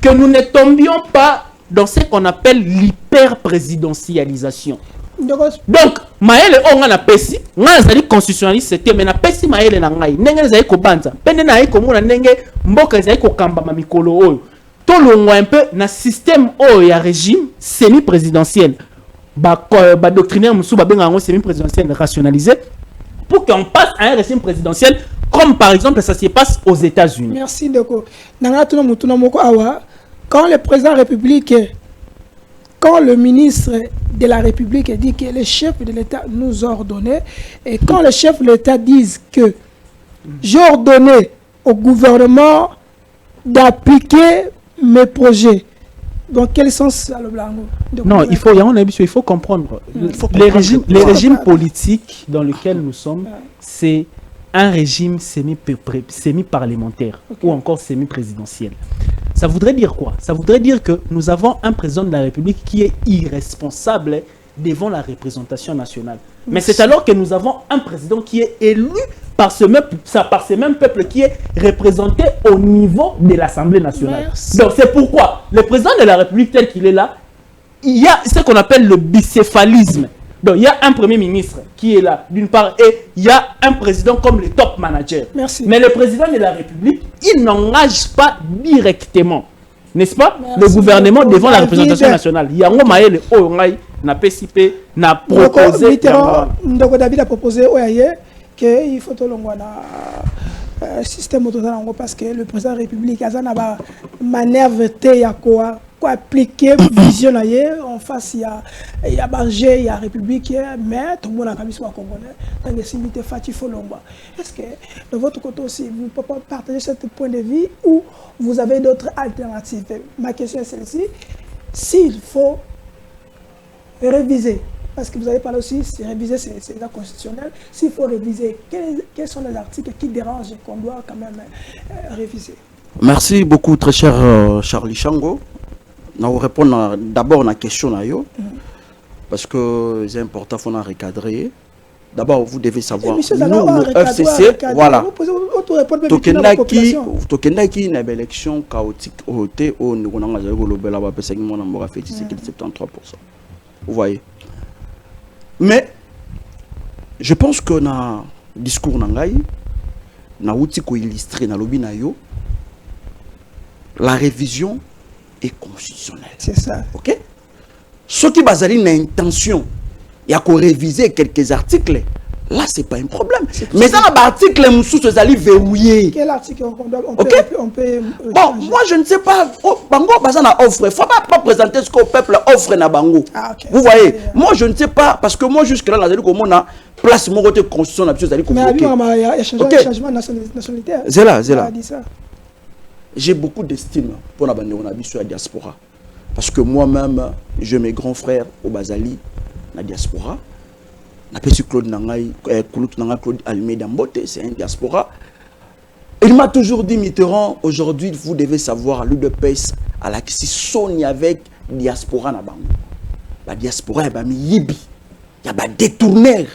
que nous ne tombions pas dans ce qu'on appelle l'hyper-présidentialisation. Donc, Maëlle on a pesi, on a zali constitutionnaliste, mais na pesi Maëlle na ngai, nenge zali ko banza, pende na iko mona nenge mboka zali ko kamba ma mikolo oyo. To longo un peu na système oyo ya régime semi-présidentiel. Ba doctrinaire musu ba benga ngo semi-présidentiel rationalisé pour qu'on passe à un régime présidentiel comme par exemple ça se passe aux États-Unis. Merci Ndeko. Nanga tuna mutuna moko awa. Quand le président de la République, quand le ministre de la République dit que le chef de l'État nous a ordonné, et quand le chef de l'État dit que j'ai ordonné au gouvernement d'appliquer mes projets, dans quel sens ça le blanc? Non, il faut comprendre. Les régimes politiques dans lesquels nous sommes, c'est un régime semi-parlementaire ou encore semi-présidentiel. Ça voudrait dire quoi? Ça voudrait dire que nous avons un président de la République qui est irresponsable devant la représentation nationale. Mais c'est alors que nous avons un président qui est élu par ce même peuple qui est représenté au niveau de l'Assemblée nationale. Merci. Donc c'est pourquoi le président de la République tel qu'il est là, il y a ce qu'on appelle le bicéphalisme. Donc il y a un premier ministre qui est là d'une part et il y a un président comme le top manager. Merci. Mais le président de la République, il n'engage pas directement, n'est-ce pas? Merci. Le gouvernement devant la représentation nationale. Il y a un maël n'a PCP n'a proposé. Donc David a proposé qu'il faut que système total parce que le président de la République a une manière de quoi appliquer vision en face il y a Barger, il y a République, mais tout le monde a mis sur Congolais dans les similitudes Fatih Folomba. Est-ce que de votre côté aussi vous pouvez partager ce point de vue ou vous avez d'autres alternatives? Ma question est celle-ci: s'il faut réviser, parce que vous avez parlé aussi, c'est réviser, c'est la constitutionnelle. S'il faut réviser, quels sont les articles qui dérangent et qu'on doit quand même réviser? Merci beaucoup, très cher Charlie Chango. Je vais répondre d'abord à la question, parce que c'est important, il faut recadrer. D'abord, vous devez savoir, nous, le FCC, voilà. Tokenaki, une élection chaotique au T, au niveau de la 73%. Vous voyez. Mais, je pense que dans le discours Nangaï, dans l'outil qu'on illustre dans l'obinayo, la révision est constitutionnelle. C'est ça. Ok? Ce qui base une intention, il y a qu'on réviser quelques articles. Là, ce n'est pas un problème. Mais dans l'article, vous allez verrouiller. Quel article on peut bon, moi, je ne sais pas. Bango, il ne faut pas présenter ce que le peuple offre à Bango. Ah, okay. Vous voyez, moi, je ne sais pas. Parce que moi, jusque-là, on a place mon côté constitution. Mais il y a un changement nationalité. C'est là. J'ai beaucoup d'estime pour la diaspora. Parce que moi-même, j'ai mes grands frères au Bazali, la diaspora. Claude Almeida Mbote, c'est un diaspora. Il m'a toujours dit, Mitterrand, aujourd'hui, vous devez savoir, l'UDPS, à la Sonia avec diaspora na bango. La diaspora, il y a yibi, il y a détourneur,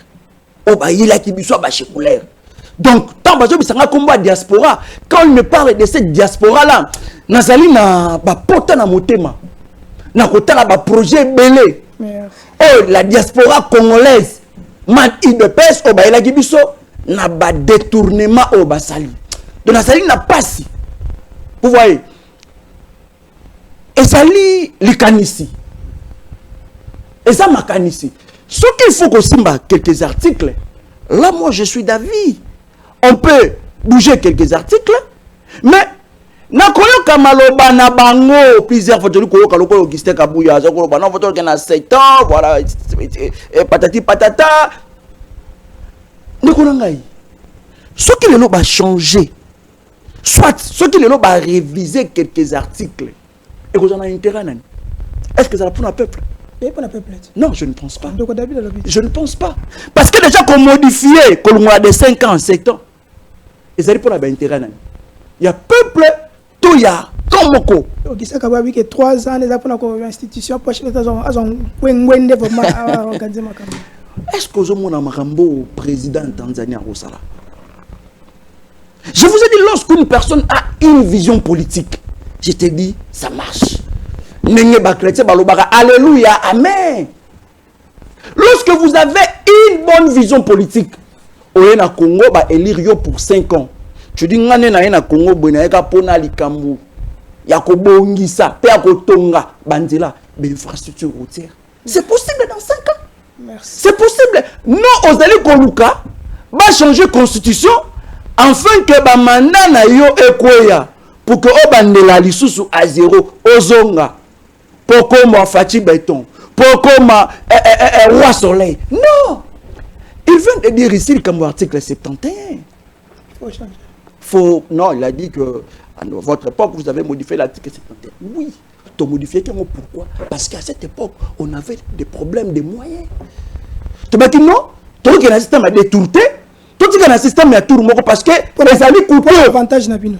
il y a qui soit bachekulaire. Donc, tant que je combat diaspora, quand il me parle de cette diaspora-là, nazali na pota na motema, na kota na projet belé. Oh, la diaspora congolaise. Man IDPS au baila gibiso na ba détournement au basali. Donc la sali n'a pas si. Vous voyez. Et sali likanisi. Et ça makanisi. Ce qu'il faut qu'on simba quelques articles. Là moi je suis d'avis. On peut bouger quelques articles, mais na koyoka maloba na bango plusieurs fois koyoka lokolo Augustin Kabuya zo koloba na voto que na 7 ans voilà patati patata nekonangai ce qui le va changer soit ce qui le va réviser quelques articles et qu'on en a intérêt nani est-ce que ça va pour le peuple? Non, je ne pense pas. Je ne pense pas. Parce que déjà qu'on modifie qu'on a de 5 ans 7 ans et ça pour l'intérêt nani il y a peuple tout ya Tomoko. Augustin Kabuya que 3 ans les apprendre comme institution pour acheter est-ce que vous avez un président Tanzanie à Rosala? Je vous ai dit, lorsqu'une personne a une vision politique, je te dis, ça marche. Alléluia, amen. Lorsque vous avez une bonne vision politique, au Congo va élire pour 5 ans. Tu dis, na Congo, pona likambu, yakobo ngisa, pe yakotonga, bandela, infrastructure routière. C'est possible dans 5 ans. C'est possible. Non, Ozali Koluka va changer constitution afin que ba mandat na yo ekoya pour que obandela lisusu à 0 ozonga pour comme Fati Béton pour comme Roi Soleil. Non. Il vient de dire ici comme article 71. Non, il a dit que à votre époque vous avez modifié l'article 71. Oui. Modifier pourquoi? Parce qu'à cette époque, on avait des problèmes de moyens. Tu vois que non? Tu vois que le système a détourné. Tu vois que le système a tourné parce que les amis coupés. Avantage Nabino.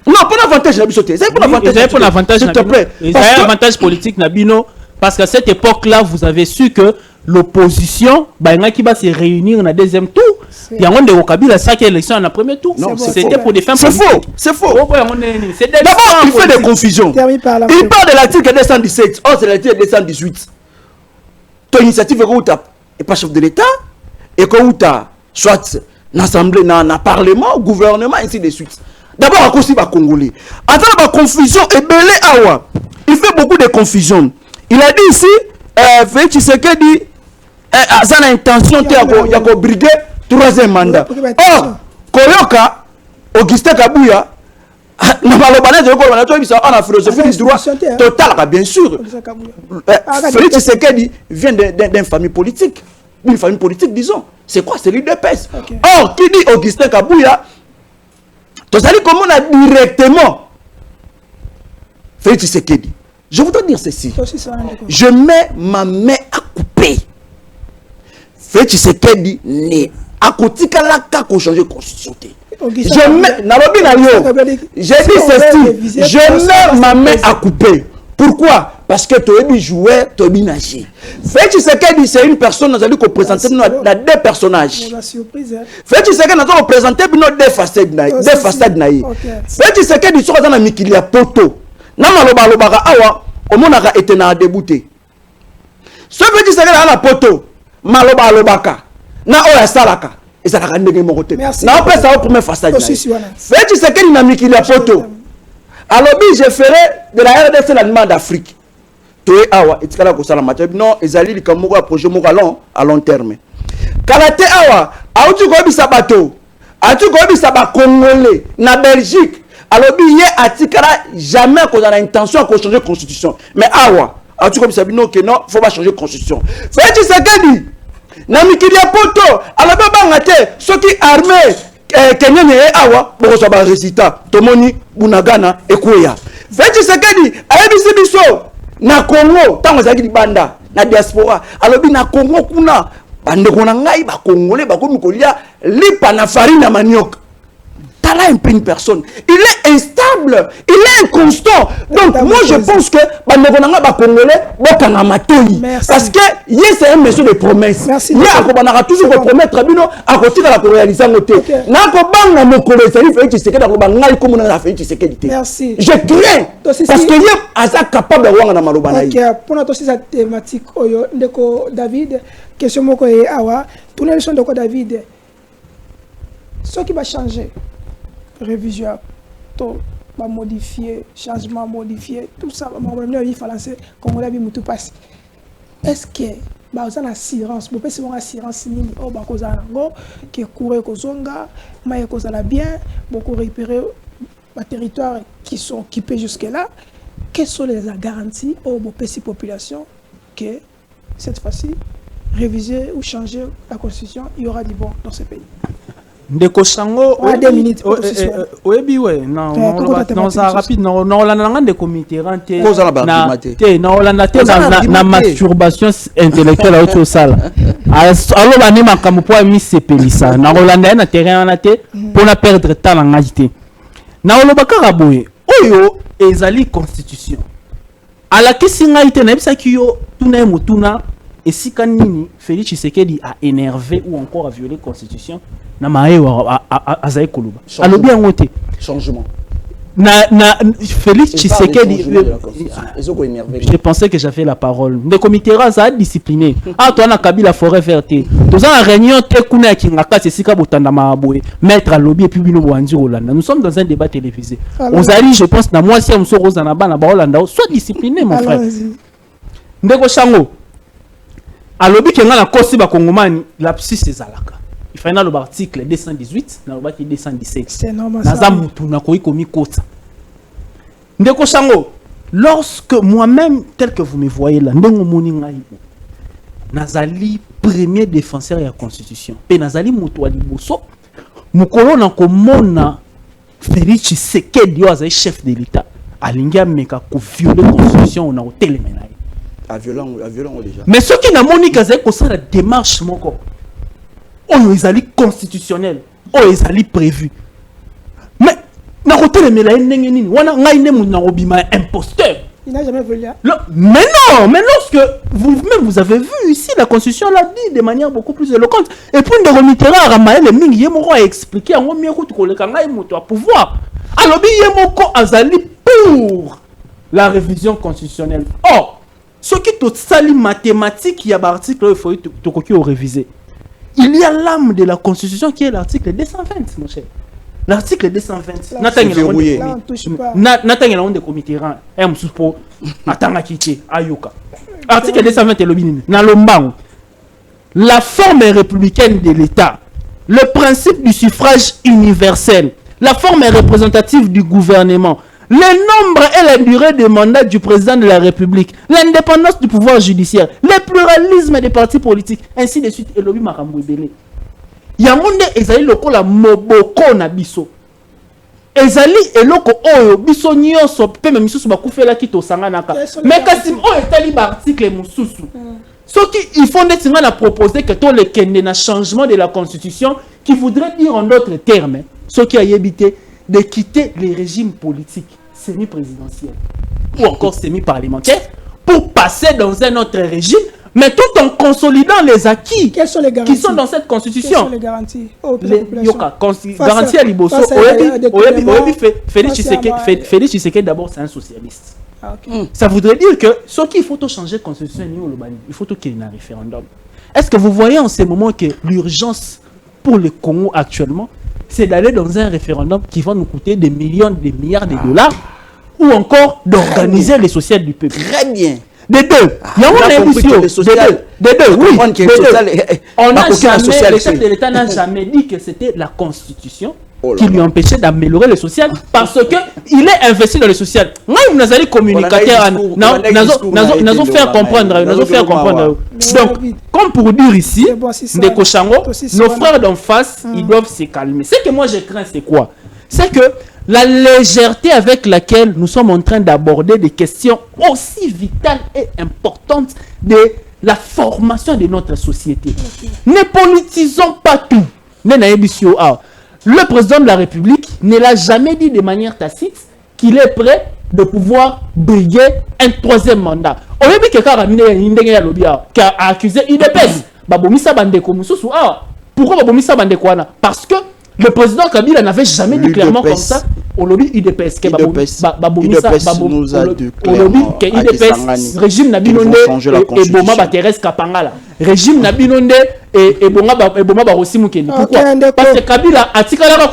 Non, pas l'avantage Nabino. C'est pas l'avantage. S'il te plaît. Il y a un avantage politique Nabino parce qu'à cette époque-là, vous avez su que l'opposition, qui va se réunir dans le deuxième tour. Il y a un de Kabila, ça qui est élection dans le premier tour. C'était pour des fins politiques. C'est faux. D'abord, il fait des confusions. Il parle de l'article 217. Oh, c'est l'article 218. Ton initiative est où tu n'es pas chef de l'État et où tu as soit l'Assemblée, dans le Parlement, gouvernement, ainsi de suite. D'abord, à cause du Congolais. Attends, la confusion est belé awa. Il fait beaucoup de confusion. Il a dit ici, Félix Tshisekedi a l'intention de briguer 3e mandat. Or, Koyoka, Augustin Kabouya, na balobana de ko na to bisa en philosophie du droit total, bien sûr. Félix Tshisekedi vient d'une famille politique, disons. C'est quoi? C'est l'UDPS. Or, qui dit Augustin Kabouya, tu sais comment on a directement Félix Tshisekedi. Je voudrais dire ceci. Je mets ma main à couper. Félix Tshisekedi n'est à côté de la pour changer de constitution. Je mets ma main à couper. Pourquoi? Parce que tu es joueur, tu es nagé. Félix Tshisekedi, c'est une personne qui a présenté deux personnages. Félix Tshisekedi a présenté deux facettes. Félix Tshisekedi, il a mis qu'il y a poto. Namaloba lobaka awa, omonaka été na débouté. Ce Félix Tshisekedi a la poto, maloba lobaka, na oya salaka. Et ça n'a ndenge moko te. Na après ça au premier façade. Félix Tshisekedi na mikili ya poto. Alors je ferai de la RDC la demande d'Afrique. Toé awa etikala ko sala match. Non, ezali likamoko ya projet moko à long terme. Kalate awa, autu ko bisa bato. Autu ko bisa ba Congolais na Belgique. Alors il y a atikala jamais qu'on a l'intention de changer la constitution. Mais awa, autu ko bisa bino que non, faut pas changer la constitution. Félix Tshisekedi na mikili ya poto, alors banga te soki armée Kenyane awa boko so ba résultat. Tomoni Bunagana ekoya. Félix Tshisekedi ayebisi biso na Congo tango zaki di banda na diaspora. Alors na Congo kuna bande kona ngai ba Congolais ba komi kolia lipa na farine na manioc. Tala un peu une personne. Il est instable, il est inconstant. Donc moi je pense que bande kona ngai ba Congolais bokanga matoi parce que c'est un monsieur de promesse. Il a akobana toujours ko promettre bino akotika la ko réaliser ngote. Na ko banga mokolo ezali Félix Tshisekedi ko banga iko mona na Félix Tshisekedi. Merci. Je crains parce que il est capable de wanga na maloba na. OK, pour notre cette thématique oyo ndeko David, question moko e awa, pour les leçons de quoi David. Ce qui va changer révision to va modifier, changement modifier, tout ça va il faut lancer comme on a vu tout passe. Est-ce que bah on a assurance, bon c'est une assurance nini oh bah cause ngo que courir kozonga, mais cause la bien, beaucoup récupérer les territoires qui sont occupés jusque là. Quelles sont les garanties aux population que cette fois-ci réviser ou changer la constitution, il y aura du bon dans ce pays? Ndeko Sango, oyebi we non ça rapide non la nanga de comité renté na masturbation intellectuelle auto sala alors ba ni makambo po mi sepelisa na Rolanda na terrain na te pour na perdre temps na ngajité na olobaka raboye oyo ezali constitution ala kisinga ite na bisa kiyo tuna mutuna esika nini Félix Tshisekedi a énervé ou encore a violé la constitution na maewa azaï koluba alobi yango te changement na Félix Tshisekedi je pensais que j'avais la parole le comité ça discipliné ah toi na Kabila forêt verte tous en réunion te kuna kingaka esika botanda maboye maître alobi et puis bino boandi Rolanda nous sommes dans un débat télévisé ozali je pense na moi si on so rozana bana ba Rolanda soit discipliné mon frère ndeko Sango alobi kenga na kosi ba kongomani lapsus ezalaka il faut dans l'article 218 na l'article 217 c'est normal ça na mutu na koyi komi kota ndeko Sango lorsque moi-même tel que vous me voyez là ndongo moni ngai nazali premier défenseur de la constitution pe nazali mutu wa liboso mukolo na komona Félix Tshisekedi yo azali chef de l'état alingi ameka ko violer la constitution na hotelemena à violent déjà. Mais ce qui n'a monique c'est que ça la démarche moko. Oh ezali constitutionnel, oh ezali prévu. Mais na hôtel mais la ndenge nini wana ngai ne muna obima imposteur. Il n'a jamais volé. Mais non, mais lorsque vous-même vous avez vu ici la constitution l'a dit de manière beaucoup plus éloquente et pour de remitera Ramael le mingi yemoko a expliqué en mieux que ko le kanga moto à pouvoir. Alors bi yemoko azali pour la révision constitutionnelle. Oh ce qui est sali mathématique, il y a l'article il faut réviser. Il y a l'âme de la Constitution qui est l'article 220, mon cher. L'article 220. N'attendez de comité rang. Article 220 est le minimum. La forme républicaine de l'État, le principe du suffrage universel, La forme est représentative du gouvernement. Le nombre et la durée des mandats du président de la République, l'indépendance du pouvoir judiciaire, le pluralisme des partis politiques, ainsi de suite. Et lobby makambo ebele. Yamonde ezali lokola moboko na biso. Ezali eloko oyo biso nyonso pe me misusu bakufela kito sanganaka. Mais kasi oyo etali ba article mususu. Ce qu'il faut nécessairement proposer que tout le kende na changement de la constitution qui voudrait dire en d'autres termes, ce qui a évité de quitter les régimes politiques semi-présidentiels ou encore semi-parlementaires pour passer dans un autre régime, mais tout en consolidant les acquis qui sont dans cette constitution. Quelles sont les garanties Garantie à Liboso, Félix Tshisekedi d'abord c'est un socialiste. Ah, okay. Ça voudrait dire que ce qu'il faut tout changer constitution, il faut tout qu'il y ait un référendum. Est-ce que vous voyez en ce moment que l'urgence pour le Congo actuellement, c'est d'aller dans un référendum qui va nous coûter des millions, des milliards de dollars, ou encore d'organiser les sociales du peuple? Très bien. Des deux. Il y a un émission. Des deux, oui. On n'a jamais, le chef de l'État n'a jamais dit que c'était la Constitution qui lui empêchait d'améliorer le social parce que il est investi dans le social. Moi, nous avons communicateur, nous avons fait comprendre. Donc, comme pour dire ici, Ndeko Chango, nos frères d'en face, ils doivent se calmer. Ce que moi je crains, c'est quoi? C'est que la légèreté avec laquelle nous sommes en train d'aborder des questions aussi vitales et importantes de la formation de notre société. Ne politisons pas tout. Le président de la République ne l'a jamais dit de manière tacite qu'il est prêt de pouvoir briguer un troisième mandat. Au lieu que qui a accusé IDPS, pourquoi parce que le président Kabila n'avait jamais dit clairement comme ça au lobby IDPS que nous a dit clairement que IDPS régime Nabinonde et Boma Bateres Kapangala régime Nabinonde et Boma Barossi Mukeni. Pourquoi? Parce que Kabila a dit clairement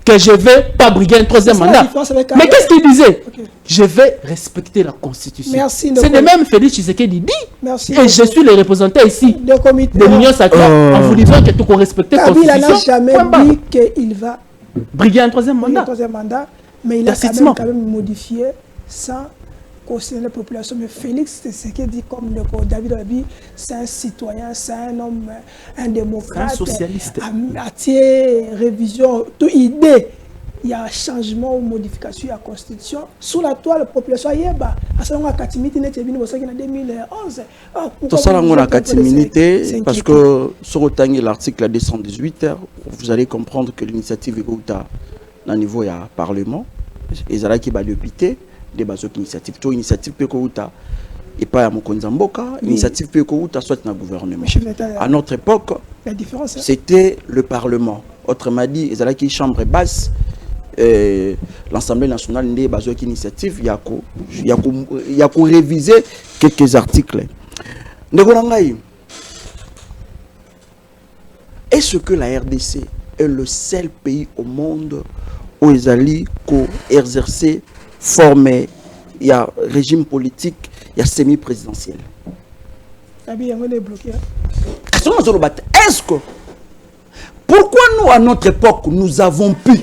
que je vais pas briguer un troisième mandat. Mais qu'est-ce qu'il disait? Je vais respecter la Constitution. C'est de même Félix Tshisekedi dit. Et je suis le représentant ici de l'Union sacrée en vous disant que tu peux respecter la Constitution. Kabila n'a jamais dit qu'il va briguer un troisième mandat. Mais il a quand même modifié sans considérer la population. Mais Félix Tshisekedi, comme le David Abi, c'est un citoyen, c'est un homme, un démocrate, un socialiste. Atier, révision, toute idée. Il y a un changement ou modification à la Constitution. Sous la toile, la population a yeba. À ce moment-là, Katimiti n'est pas venu en 2011. Tout ça, on a Katimiti parce que sur l'article 218, vous allez comprendre que l'initiative est au niveau du Parlement. Et il qui va député des bases d'initiative. Toute initiative peut être et pas à Mokonzamboka, l'initiative peut être soit dans le gouvernement. À notre époque, c'était le Parlement. Autrement dit, il y a une chambre basse. L'Assemblée nationale n'est pas une initiative, il y a qu'à réviser quelques articles. Est-ce que la RDC est le seul pays au monde où ils allaient exercer former, il y a régime politique, il y a semi-présidentiel? Est-ce que pourquoi nous à notre époque nous avons pu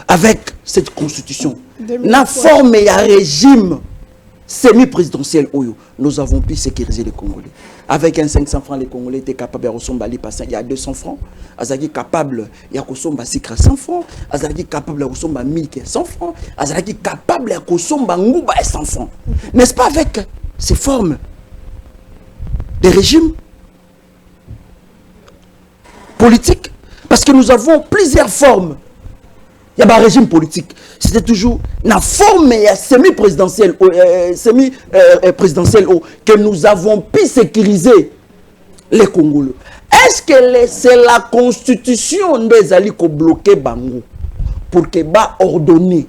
avec cette constitution la forme et un régime semi-présidentiel, nous avons pu sécuriser les Congolais. Avec un 500 francs, les Congolais étaient capables de ressembler il y a 200 francs. Ils étaient capables de ressembler à 100 francs. Ils étaient capables de ressembler à 1100 francs. Ils étaient capables de ressembler à 100 francs. N'est-ce pas avec ces formes de régime politique? Parce que nous avons plusieurs formes. Il y a un régime politique. C'était toujours la forme semi-présidentielle que nous avons pu sécuriser les Congolais. Est-ce que c'est la constitution des alliés qui bloqué Bango pour que ba ordonner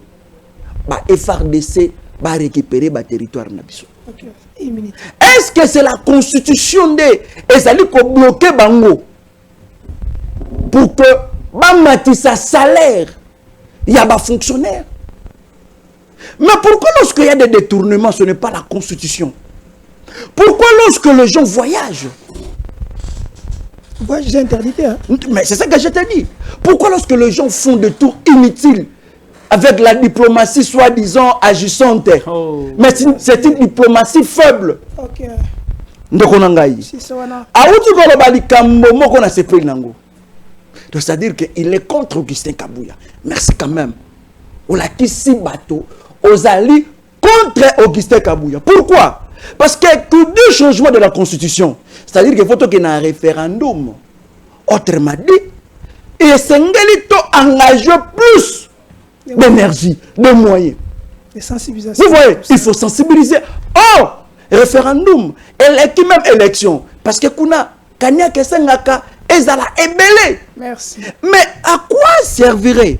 ba FRDC ba récupérer ba territoire nabiso? Est-ce que c'est la constitution des alliés qui bloqué Bango pour que ba matissa salaire il y a des fonctionnaires? Mais pourquoi lorsqu'il y a des détournements, ce n'est pas la constitution? Pourquoi lorsque les gens voyagent, Ouais, j'ai interdit. Hein. Mais c'est ça que je te dis. Pourquoi lorsque les gens font des tours inutiles avec la diplomatie soi-disant agissante, mais c'est une diplomatie faible. Ok. C'est-à-dire qu'il est contre Augustin Kabouya. Merci quand même. On a qui si bateau aux alliés contre Augustin Kabouya. Pourquoi? Parce qu'il y a que deux changements de la Constitution. C'est-à-dire qu'il faut qu'il y ait un référendum. Autrement dit, et c'est engager plus d'énergie, de moyens. De sensibilisation. Vous voyez, il faut sensibiliser. Oh, référendum, et même élection. Parce que kuna kanya kesengaka ezala ebele. Merci. Mais à quoi servirait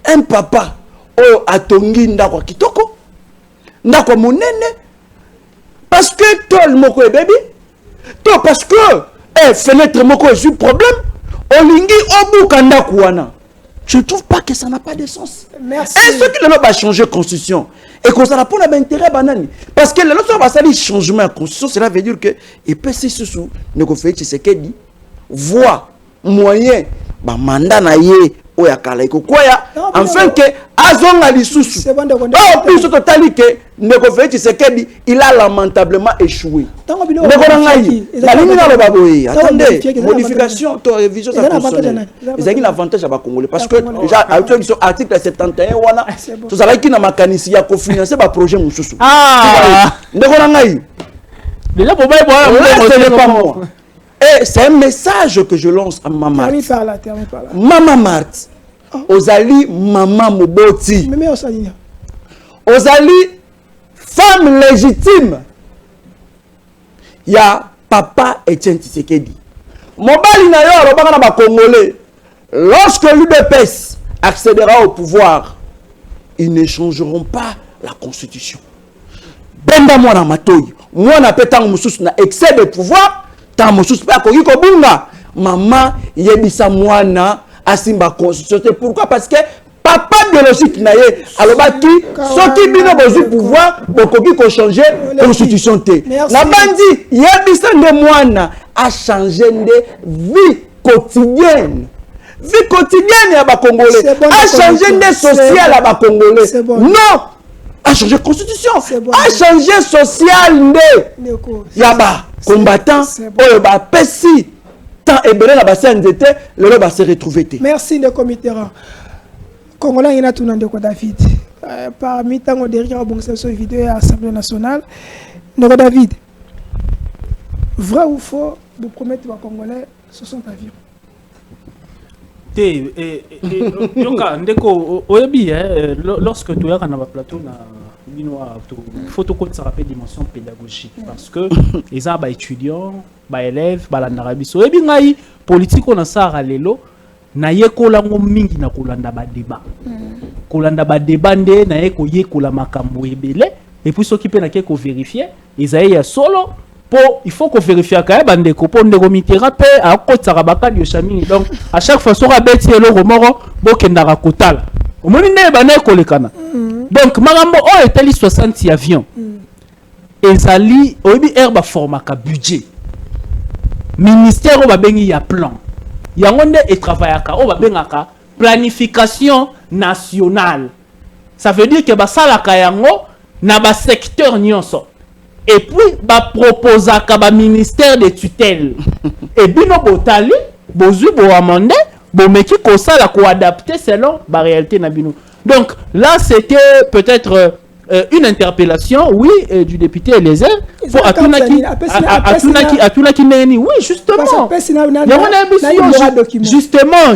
un papa au atongi ndako kitoko ndako monene parce que tol moko e baby to parce que fenêtre moko est problème olingi obuka ndako wana. Je ne trouve pas que ça n'a pas de sens. Merci. Et ce qui va changer la constitution et que ça n'a pas d'intérêt banani parce que l'autre va faire changement de constitution, cela veut dire que et peut se sous ne fait que c'est qu'il dit voix moyen ba mandat na ye oyakala iko kwaya enfin que azonga lisusu oh plus totali que Nekofé Tshisekedi il a lamentablement échoué. La ligne dans le baboui. Attendez, modification, révision ça constitutionnelle. Ils ont un avantage à Congolais parce que déjà article 71 wana tout ça là qui na makanisi ya cofinancer ba projet mususu. Ah. Déjà pour pas moi. Et c'est un message que je lance à Maman. Maman Marthe. Ozali Maman Moboti. Ozali femme légitime. Il y a Papa Etienne Tshisekedi. Mobali na yo robanga na ba Congolais. Lorsque l'UDPS accédera au pouvoir, ils ne changeront pas la constitution. Benda mwana matoyi. Mwana petang mususu na excès de pouvoir. Tant mususu pa ko bunga. Maman yebisa mwana asimba constitution. Pourquoi? Parce que papa biologique naye alobaki soki bino bozu pouvoir bokoki ko changer constitution te. Na bandi yebisa nde mwana a changer de vie quotidienne. Vie quotidienne ya ba Congolais. A changer de social à ba Congolais. Non, a changer constitution. A changer social nde ya ba combattant oyo ba pesi tant ebele na ba CNDT le ba se retrouver. Merci de comité. Congolais il y a tout Ndeko David. Parmi tant de derrière bon cette vidéo à l'Assemblée nationale. Ndeko David. Vrai ou faux, vous promettez aux Congolais 60 avions. Ndeko oyebi lorsque tu es dans plateau na il faut que ça rappelle dimension pédagogique parce que les étudiants, les élèves, les arabiso oyebi ngai politique on a ça lelo na yekola ngo mingi na kolanda ba débat kolanda ba débat nde na yeko yekola makambo ebele et puis ceux qui pe na ke ko vérifier ezaïe ya solo pour il faut qu'on vérifie quand même des copains de comitera pe à côté sarabaka de chamini donc à chaque fois sera bêti le romoro bokendara kotal au moins ne ba na kolekana donc marambo o etali 60 avions ezali oyebi herba format ka budget ministère o ba bengi ya plan yango nde et travaillaka o ba bengaka planification nationale ça veut dire que ba salaka yango na ba secteur nyonso. Et puis, bah proposa kaba ministère de tutelle. Et bino botali, bozu bo amende, bo meki kosa la ko adapter selon la réalité na bino. Donc là, c'était peut-être une interpellation, oui, du député Eliezer. Pour Atunaki Neni, oui, justement.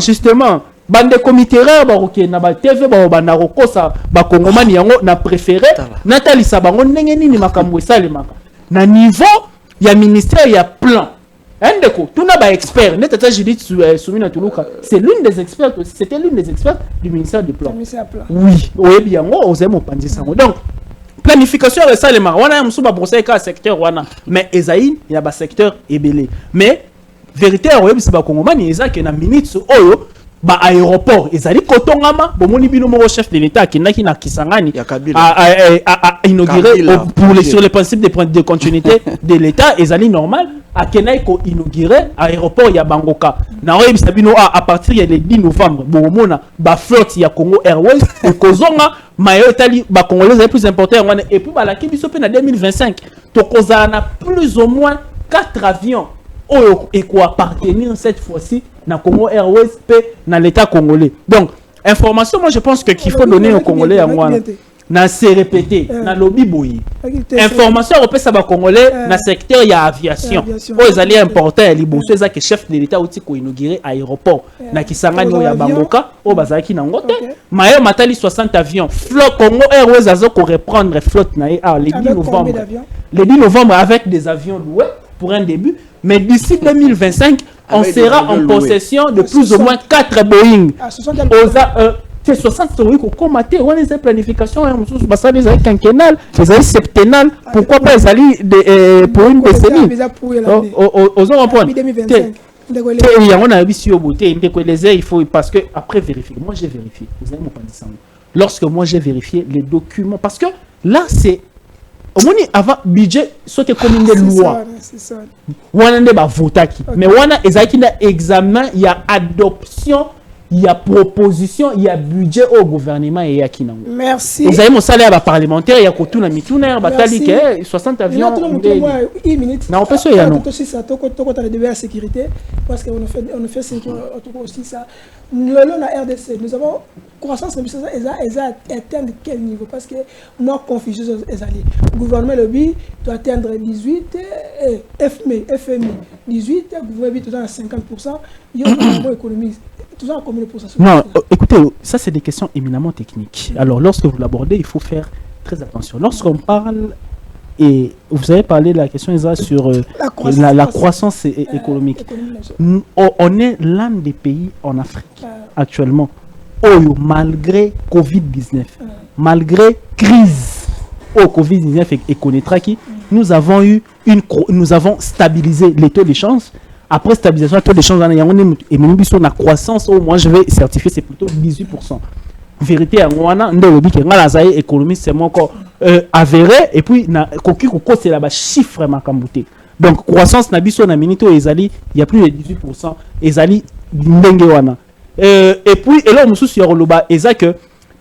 Justement. Bande committeraire baroké na ba TV ba banda rokosa ba kongomani yango na préféré Nathalie Sabango ndenge nini makambo esalemaka na niveau ya ministère ya plan ndeko tuna ba expert ne tata Judith Soumina Tuluka c'est l'une des experts c'était l'une des experts du ministère du plan oui oyebi yango ozemo panzi sango donc planification esalemaka wana ya musuba brosse ka secteur wana mais ezaïn ya ba secteur ebele mais vérité oyebi c'est ba kongomani ezaki na minutes oyo ba aéroport ezali kotongama bomoni bino mo chef de l'état qui na Kisangani a inauguré sur les principes de continuité de l'état ezali normal akenai ko inaugurer aéroport ya Bangoka na oyebi sabino à partir ya le 10 novembre bomona ba flotte ya Congo Airways ekozonga mayo etali ba congolais les plus importants et puis ba la kibiso pe na 2025 to kozana plus ou moins 4 avions et quoi appartenir cette fois-ci na Congo Airways pe na l'état congolais. Donc information, moi je pense que qu'il faut donner aux Congolais à moi. Na se répéter, na lobby boyi. Information au pesa ba Congolais na secteur ya aviation. Oh ils allaient importer les bosso ça que chef de l'état outi ko inaugurer aéroport na Kisangani ya Bangoka o bazaki na ngote. Mayo matali 60 avions. Flotte Congo Airways azo ko reprendre flotte na le 10 novembre. Le 10 novembre avec des avions loués pour un début, mais d'ici 2025 on sera en possession de plus ou moins 4 Boeing. C'est 60 Boeing qu'on maté, on a une planification, les alliés quinquennales, les alliés septennales, pourquoi pas les alliés pour une décennie. Aux hommes on a vu sur beauté, il faut parce que après vérifier. Moi j'ai vérifié. Vous avez mon pas lorsque moi j'ai vérifié les documents, parce que là c'est au moins avant budget soit commune de loi. C'est ça. Wana ne ba votaki. Mais wana ezaki na examen, il y a adoption, il y a proposition, il y a budget au gouvernement et yaki nango. Merci. Vous avez mon salaire parlementaire, il y a kotuna mituna batali ke 60 avions. Une minute. Na on peut se ya non. Aussi ça toko ta devoir de sécurité parce qu'on fait sécurité aussi ça. Nous la RDC, nous avons croissance de atteindre quel niveau parce que nos confusions est alliées. Le gouvernement lobby doit atteindre 18 FMI 18, le gouvernement tout à 50%, il y a une économie. Non, écoutez, ça c'est des questions éminemment techniques. Alors lorsque vous l'abordez, il faut faire très attention. Lorsqu'on parle, et vous avez parlé de la question sur la croissance économique. On est l'un des pays en Afrique actuellement, malgré Covid-19, malgré crise au Covid-19 et connaîtra qui, nous avons stabilisé les taux d'échange. Après stabilisation, le taux d'échange et la croissance, moi je vais certifier, c'est plutôt 18%. Vérité, l'économie c'est encore avéré, et puis c'est là-bas chiffre makambouté. Donc croissance nabiso na minito il y a plus de 18%, ezali ndenge et puis et là on sur loba eza que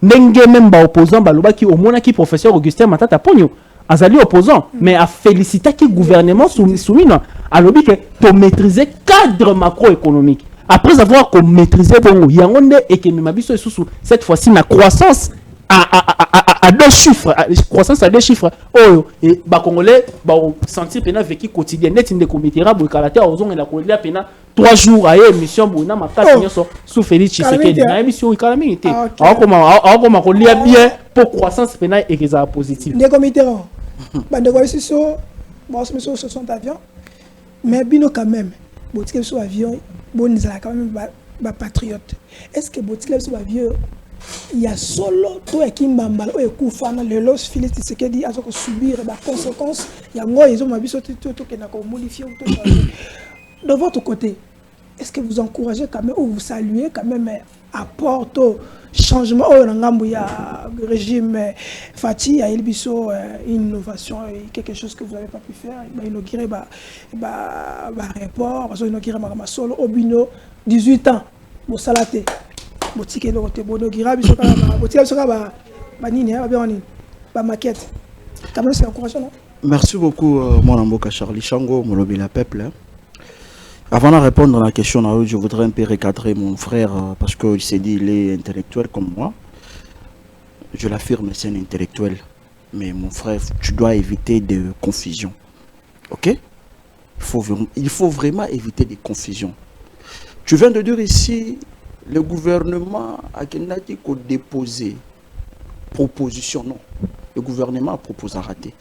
ndenge même ba opposant ba loba qui au moins qui professeur Augustin Matata Pogno azali opposant mais a félicité qui gouvernement soumis à lobby que pour maîtriser cadre macroéconomique après avoir maîtrisé bon yangonde et que mabiso sous cette fois-ci la croissance à deux chiffres, croissance à deux chiffres. Oh et ba congolais ba sentir pena vécu quotidien net inde komitera bo kalater ozong la kolia pena 3 jours à émission bona makasi nyoso sous Félix Tshisekedi na émission calamité. Alors comment kolia bien pour croissance pena et que ça positif. Des comitera. Ba de quoi so bon ce 60 avions mais bino quand même. Botique sur avion bon ils quand même ba patriote. Est-ce que botique sur avion il y a solo toi qui mbambala ou ekufana le los Félix Tshisekedi a subir des conséquences il y a moi ils ont mabiso tout que na ko modifier ou tout de votre côté est-ce que vous encouragez quand même ou vous saluez quand même apport au changement au ngambo ya régime Fati ya Elbiso innovation quelque chose que vous n'avez pas pu faire inaugurer aéroport parce inaugurer ma solo obino 18 ans au salaté boutique no te bono gira biso kala boutique biso kala ba nini ba maquette quand même c'est encourageant. Merci beaucoup mon amboka Charlie Chango molobi la peuple. Avant de répondre à la question je voudrais un peu recadrer mon frère parce que il s'est dit il est intellectuel comme moi. Je l'affirme, c'est un intellectuel mais mon frère tu dois éviter de confusion. OK? Il faut vraiment éviter des confusions. Tu viens de dire ici le gouvernement a déposé proposition, non. Le gouvernement a proposé à rater.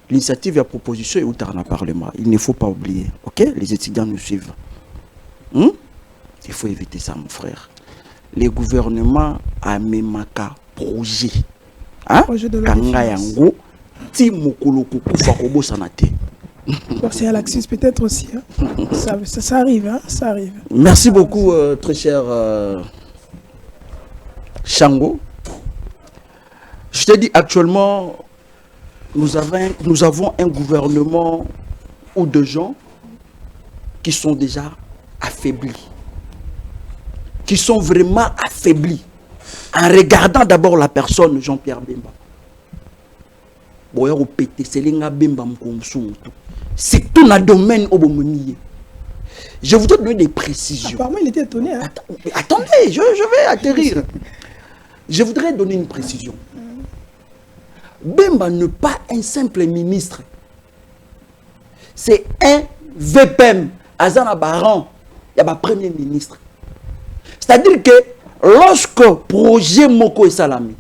L'initiative et la proposition est où dans le Parlement. Il ne faut pas oublier. Ok? Les étudiants nous suivent. Il faut éviter ça, mon frère. Le gouvernement a même un projet. Projet de loi de donc c'est à l'axis peut-être aussi. Ça arrive, ça arrive. Merci beaucoup, très cher Chango. Je te dis actuellement, nous avons un gouvernement où de gens qui sont déjà affaiblis. Qui sont vraiment affaiblis. En regardant d'abord la personne Jean-Pierre Bemba. C'est tout dans le domaine où je voudrais donner des précisions. Apparemment, il était étonné. Hein? Attendez, je vais atterrir. Je voudrais donner une précision. Bemba n'est pas un simple ministre. C'est un VPM. Azana Baran, il y a un premier ministre. C'est-à-dire que lorsque le projet Moko et Salami,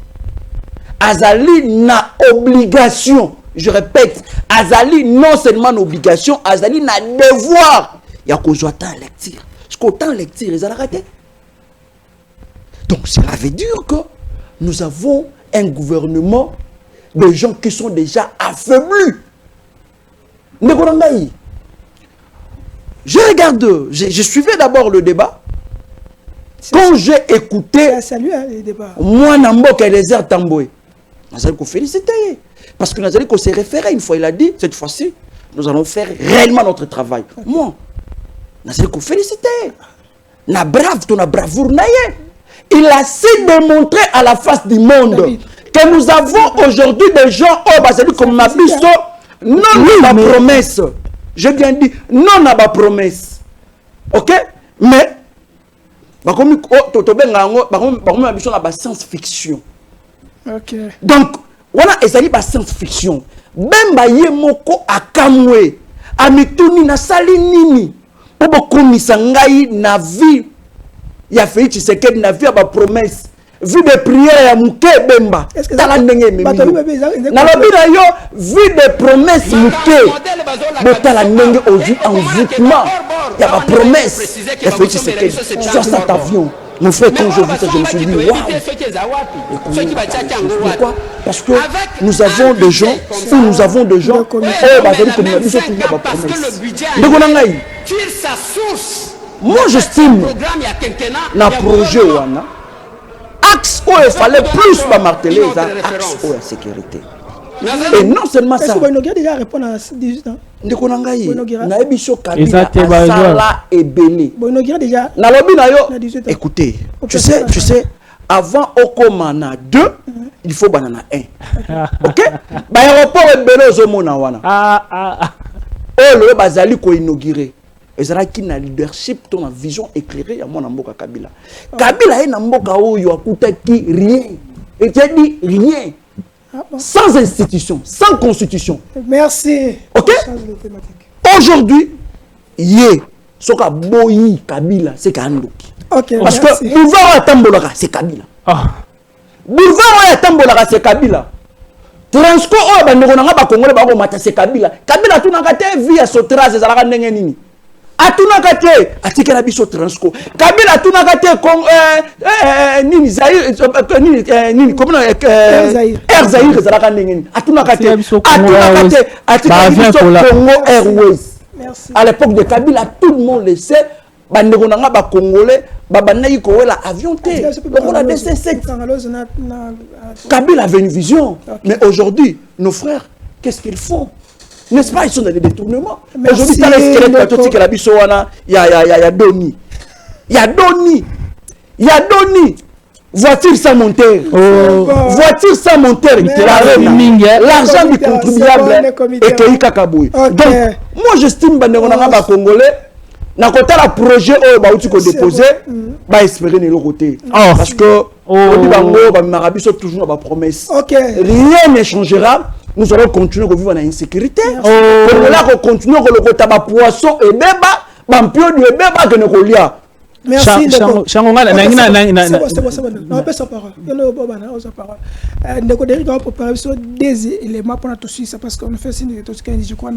Azali n'a obligation, je répète, Azali non seulement obligation, Azali n'a devoir. Il y a qu'on joue tant lecture. Ce qu'on tant lecture, ils ont raté. Donc cela veut dire que nous avons un gouvernement de gens qui sont déjà affaiblis. Je regarde, je suivais d'abord le débat. Quand j'ai écouté, salut les débats. Moi, Namboka et les airs Tamboué, nous allons féliciter. Parce que nous allons s'est référé une fois, il a dit, cette fois-ci, nous allons faire réellement notre travail. Moi, nous allons féliciter. Na brave, ton bravoure naïe. Il a su démontrer à la face du monde que nous avons aujourd'hui des gens, comme Mabiso, non à ma promesse. Je viens de dire, non à ma promesse. Ok? Mais, science-fiction. Donc, voilà, ezali ba science-fiction. Bemba ye moko akamwe. Amituni na sali nini. Pobo komisa ngai na vie. Ya Félix Tshisekedi na vie ya ba promesse. Vie de prière ya muke Bemba. Tala ndenge memi. Na lobi na yo vie de promesse muke. Botala ndenge ozu envoûtement. Il y a ma promesse. Il faut que tu sois cet avion. Mon frère, quand je vis ça, je me suis dit, waouh! Pourquoi? Parce que nous avons des gens, moi, j'estime, dans le projet, axe où il fallait plus marteler, axe où la sécurité. Et non seulement ça. Est-ce que vous avez déjà répondu à 18 ans? Écoutez, tu sais, avant Okomana 2, il faut banana 1. Ok? L'aéroport est belé au Monawana. Oh, le Bazali ko inauguré. Ezara qui na leadership, ton vision éclairée à mon amboka Kabila. Kabila est namboka oyo akuta ki rien. Et tu as dit rien. Sans institution, sans constitution. Merci. Ok? Aujourd'hui, Soka Boyi Kabila, c'est Kandoki. Ok. Parce que Boulevard Tambolaka, c'est Kabila. Boulevard Tambolaka, c'est Kabila. Transco, c'est Kabila. Kabila, tu n'as qu'à te vie à Sotras et Zalaka Nengenini. Atuna kate atikela biso Transco. Kabila atuna kate nini Zaïre nini comment Air Zaïre zalaka ndengeni. Atuna kate atikela biso Congo Airways. Merci. À l'époque de Kabila, tout le monde le sait. Bandeko nanga ba Congolais babanayi ko wela avion té. On a DC7. Kabila avait une vision. Mais aujourd'hui, nos frères, qu'est-ce qu'ils font? N'est-ce pas, ils sont dans les détournements. Aujourd'hui, dans les squelettes patriotiques, il y a Doni. Il y a Doni. Il y a Doni. Voiture sans moteur. Voiture sans moteur. L'argent du contribuable est Kei Kakaboué. Donc, moi, j'estime que les Congolais, dans le projet où ils déposé, ils espérer de l'autre côté. Parce que, toujours dans la promesse. Rien ne changera. Nous allons continuer à vivre dans l'insécurité. Pour là, on continue à le poisson et béba, bampio du béba que nous collions. Merci. C'est bon. On peut sa parole. On peut parler sur des éléments pour tout suite parce qu'on fait signe de tout ce qu'on dit. Je crois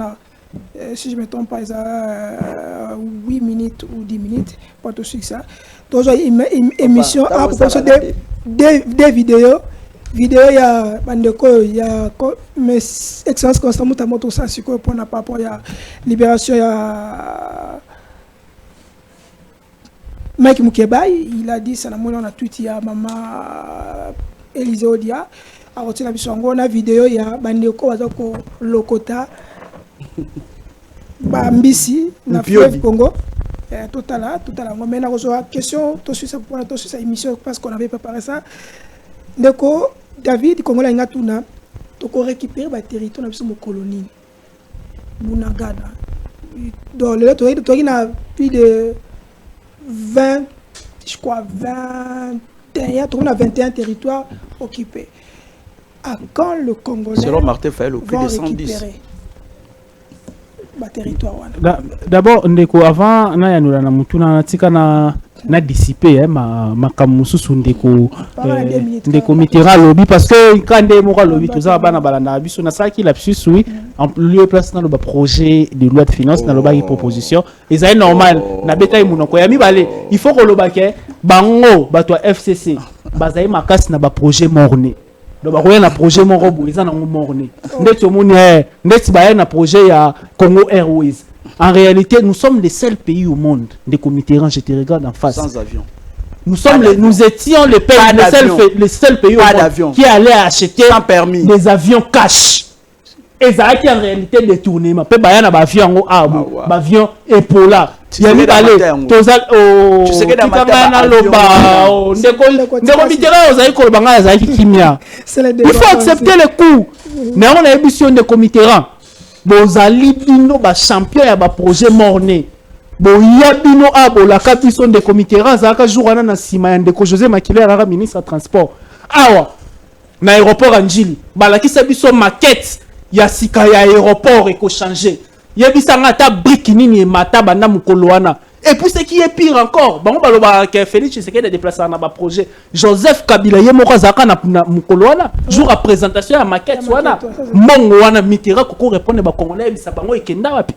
si je ne me trompe pas, il y a 8 minutes ou 10 minutes pour tout suite ça. Donc, une émission à propos des vidéos. Vidéo il y a bandeko il y a mais excellence constamment à moto ça sur pour n'a pas pour il y a libération il y a Mike Mukeba il a dit ça la on a tweet il y a maman Élisée Odia a retiré la vision on a vidéo il y a bandeko bazako lokota Mbisi na fleuve Congo. Total, mais on a reçu la question, tout sur sa émission parce qu'on avait préparé ça. Donc, David, Congo, il y a tout là. Donc, on récupère le territoire de la colonie. Mounagada. Donc, là, tu as plus de 20, je crois, 21 territoires occupés. À quand le Congolais selon Martin Fayel, au plus de 110 récupérer territoire. D'abord, ndeko avant na yanula na mutuna na tika na dissiper ma kamususu ndeko Mitterrand lobby parce que quand des moko lobby tout ça bana balanda biso na saki la plus oui en lieu place dans le projet de loi de finances dans le bas proposition et ça est normal na betaille munoko ya mibale il faut que le baké bango bato FCC bazai makasi na ba projet morné. Donc, il y a un projet Morobo, ils ont morné. Il un projet à Congo Airways. En réalité, nous sommes les seuls pays au monde, des comités, je te regarde en face. Sans avion. Nous étions les seuls pays au monde qui allaient acheter des avions cash. Et ça qui en réalité détourné. Mais il y a un avion Ebola. Tu sais que dans il faut accepter le coup. Mais on a émission de comitéran. Bozali bino ba champion ya ba projet morné. Boya bino abo la capison de comitéran zaka jourana na sima ya ndeko José Makile ara ministre de transport. Awa na aéroport Anjili. Balakisa biso maquette ya sika ya aéroport eko changer. Yebisanga ta brique nini mata banda mukolo wana. Et puis ce qui est pire encore, bango baloba ke Félix Tshisekedi déplacer na ba projet Joseph Kabila yemoko zaka na mukolo wana jour à présentation ya maquette wana mbongo wana Mitterrand koko répondre ba congolais bisa bango ekenda wapi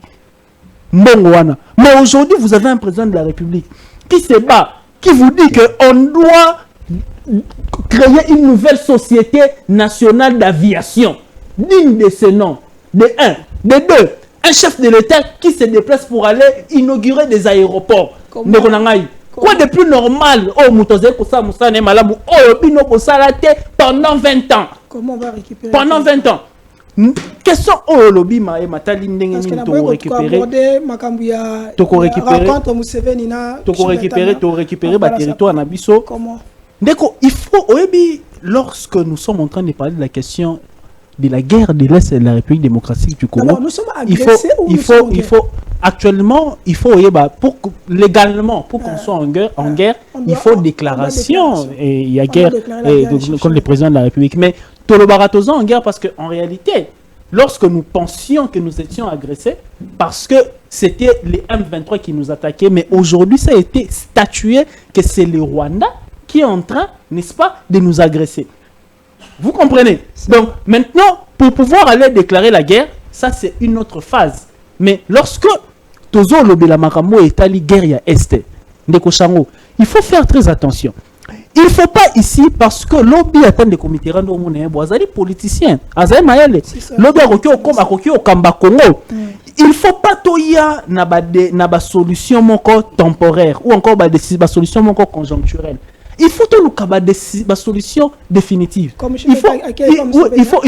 mbongo wana. Mais aujourd'hui vous avez un président de la République qui se bat, qui vous dit que on doit créer une nouvelle société nationale d'aviation digne de ce nom. De un, de deux, un chef de l'État qui se déplace pour aller inaugurer des aéroports. Quoi de plus normal? Oh, pendant 20 ans. Comment on va récupérer? Pendant 20 ans. Question au lobby matali ndenge ni to récupérer ba territoire na biso. Comment? Ndeko, il faut lorsque nous sommes en train de parler de la question de la guerre de l'Est et de la République démocratique du Congo. Alors, nous sommes agressés il faut actuellement, pour légalement, pour qu'on soit en guerre, il faut déclaration. Et il y a guerre contre le président de la République. Mais tout le baratozo en guerre parce qu'en réalité, lorsque nous pensions que nous étions agressés, parce que c'était les M23 qui nous attaquaient, mais aujourd'hui, ça a été statué que c'est le Rwanda qui est en train, n'est-ce pas, de nous agresser. Vous comprenez? Donc maintenant, pour pouvoir aller déclarer la guerre, ça c'est une autre phase. Mais lorsque Tozo Lobela Makambo est allé guerre à Est, il faut faire très attention. Il ne faut pas ici, parce que lobby attend des comités rando monnaie, les politiciens, lobby au Kamba Congo. Il ne faut pas toya na solution moko temporaire ou encore des solution moko conjoncturelle. Il faut tout le solution définitive. Il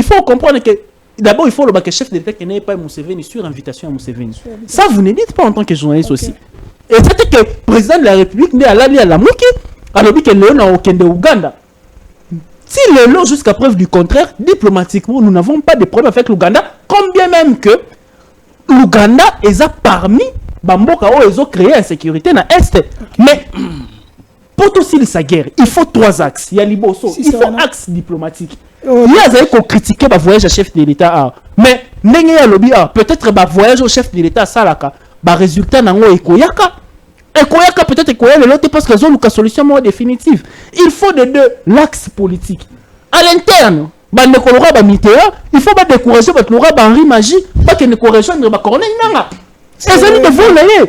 faut comprendre que d'abord il faut le chef de l'État qui n'est pas Museveni sur invitation à Museveni. Ça vous ne dites pas en tant que journaliste aussi. Et c'est que le président de la République n'est à la Mouki, alors que Léon a aucun de Ouganda. Si Léon jusqu'à preuve du contraire, diplomatiquement nous n'avons pas de problème avec l'Ouganda, combien même que l'Ouganda est parmi Bamboka où ils ont créé la sécurité dans l'Est. Mais pour aussi sa guerre, il faut 3 axes. Il y a Liboso, il faut axe diplomatique. Il y a des critiquer le voyage au chef de l'État. Mais peut-être le voyage au chef de l'État, ça résultat nango ekoyaka. Ekoyaka peut-être ekoyaka l'autre parce que ils ont une solution moins définitive. Il faut de deux l'axe politique. À l'interne, il faut pas décourager Henri Magie, pas que ne correspondre à Corneille Nanga. C'est ça que vous voulez.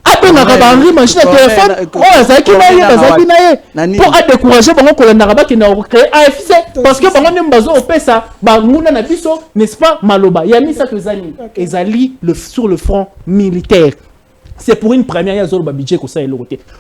Après, on a Henri Magie le téléphone. Oh, ça qui n'a pour décourager qui n'a créé AFC. Parce que on a besoin de ça. N'est-ce pas, Maloba? Il y a mis ça que Zani. Et Zali sur le front militaire. C'est pour une première, il y a un budget comme ça.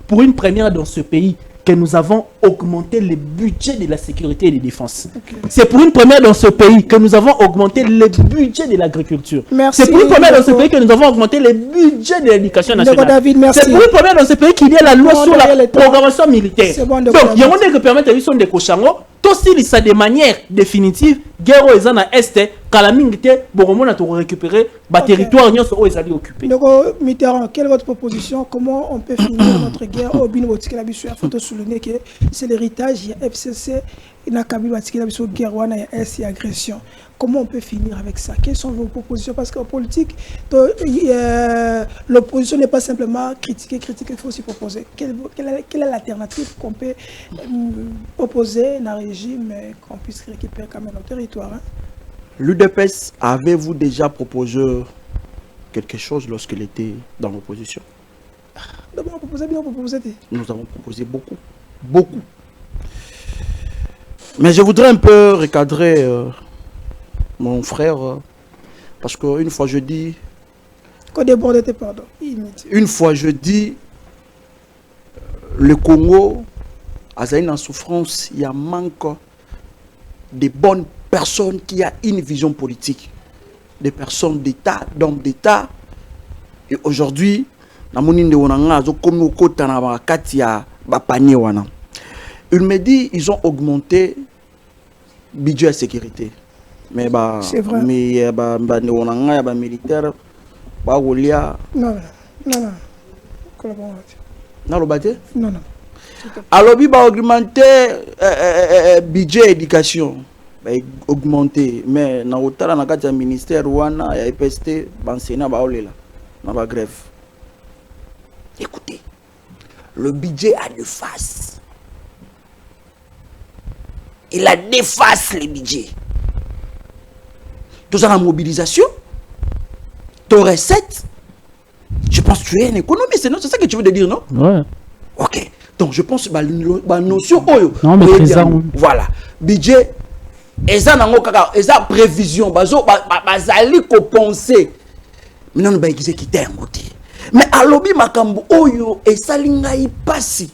Pour une première dans ce pays, que nous avons augmenté le budget de la sécurité et de la défense. C'est pour une première dans ce pays que nous avons augmenté le budget de l'agriculture. C'est pour une première dans ce pays que nous avons augmenté le budget de l'éducation nationale. C'est pour une première dans ce pays qu'il y a la loi sur la programmation militaire. Donc, il y a un qui permet de faire des cochango. Tout ça de manière définitive, guerre aux en Est, quand la militaire, bon, on a récupéré le territoire où ils allaient occuper. Donc, Mitterrand, quelle est votre proposition? Comment on peut finir notre guerre au Binobotique la Bissou? Il faut souligner que c'est l'héritage, il y a FCC, il y a Kabila Batique la Bissou, guerre, il y a S, il y a agression. Comment on peut finir avec ça? Quelles sont vos propositions? Parce qu'en politique, l'opposition n'est pas simplement critiquer, il faut aussi proposer. Quelle est l'alternative qu'on peut opposer dans le régime et qu'on puisse récupérer quand même notre territoire? L'UDPS, avez-vous déjà proposé quelque chose lorsqu'il était dans l'opposition? Nous avons proposé beaucoup. Beaucoup. Mais je voudrais un peu recadrer mon frère, parce qu'une fois je dis... Une fois je dis, le Congo a une souffrance, il y a manque de bonnes personnes qui ont une vision politique, des personnes d'État, d'hommes d'État. Et aujourd'hui, il me dit ils ont augmenté le budget de sécurité. Mais c'est vrai. Mais militaire, non. Non. Alors, il va augmenter le budget éducation. Augmenter. Mais dans le ministère, il y a EPST, l'enseignant dans la grève. Écoutez, le budget a deux faces. Il a deux faces, le budget. Tout ça, la mobilisation, ton recette. Je pense que tu es un économiste, c'est ça que tu veux dire, non? Ouais. Ok. Donc, je pense que la notion. Non, mais présent. Voilà. Budget, et ça, prévision. Bazali ko penser. Mais non, nous qui t'aime. Mais alobi makambo oyo et salinga y passi.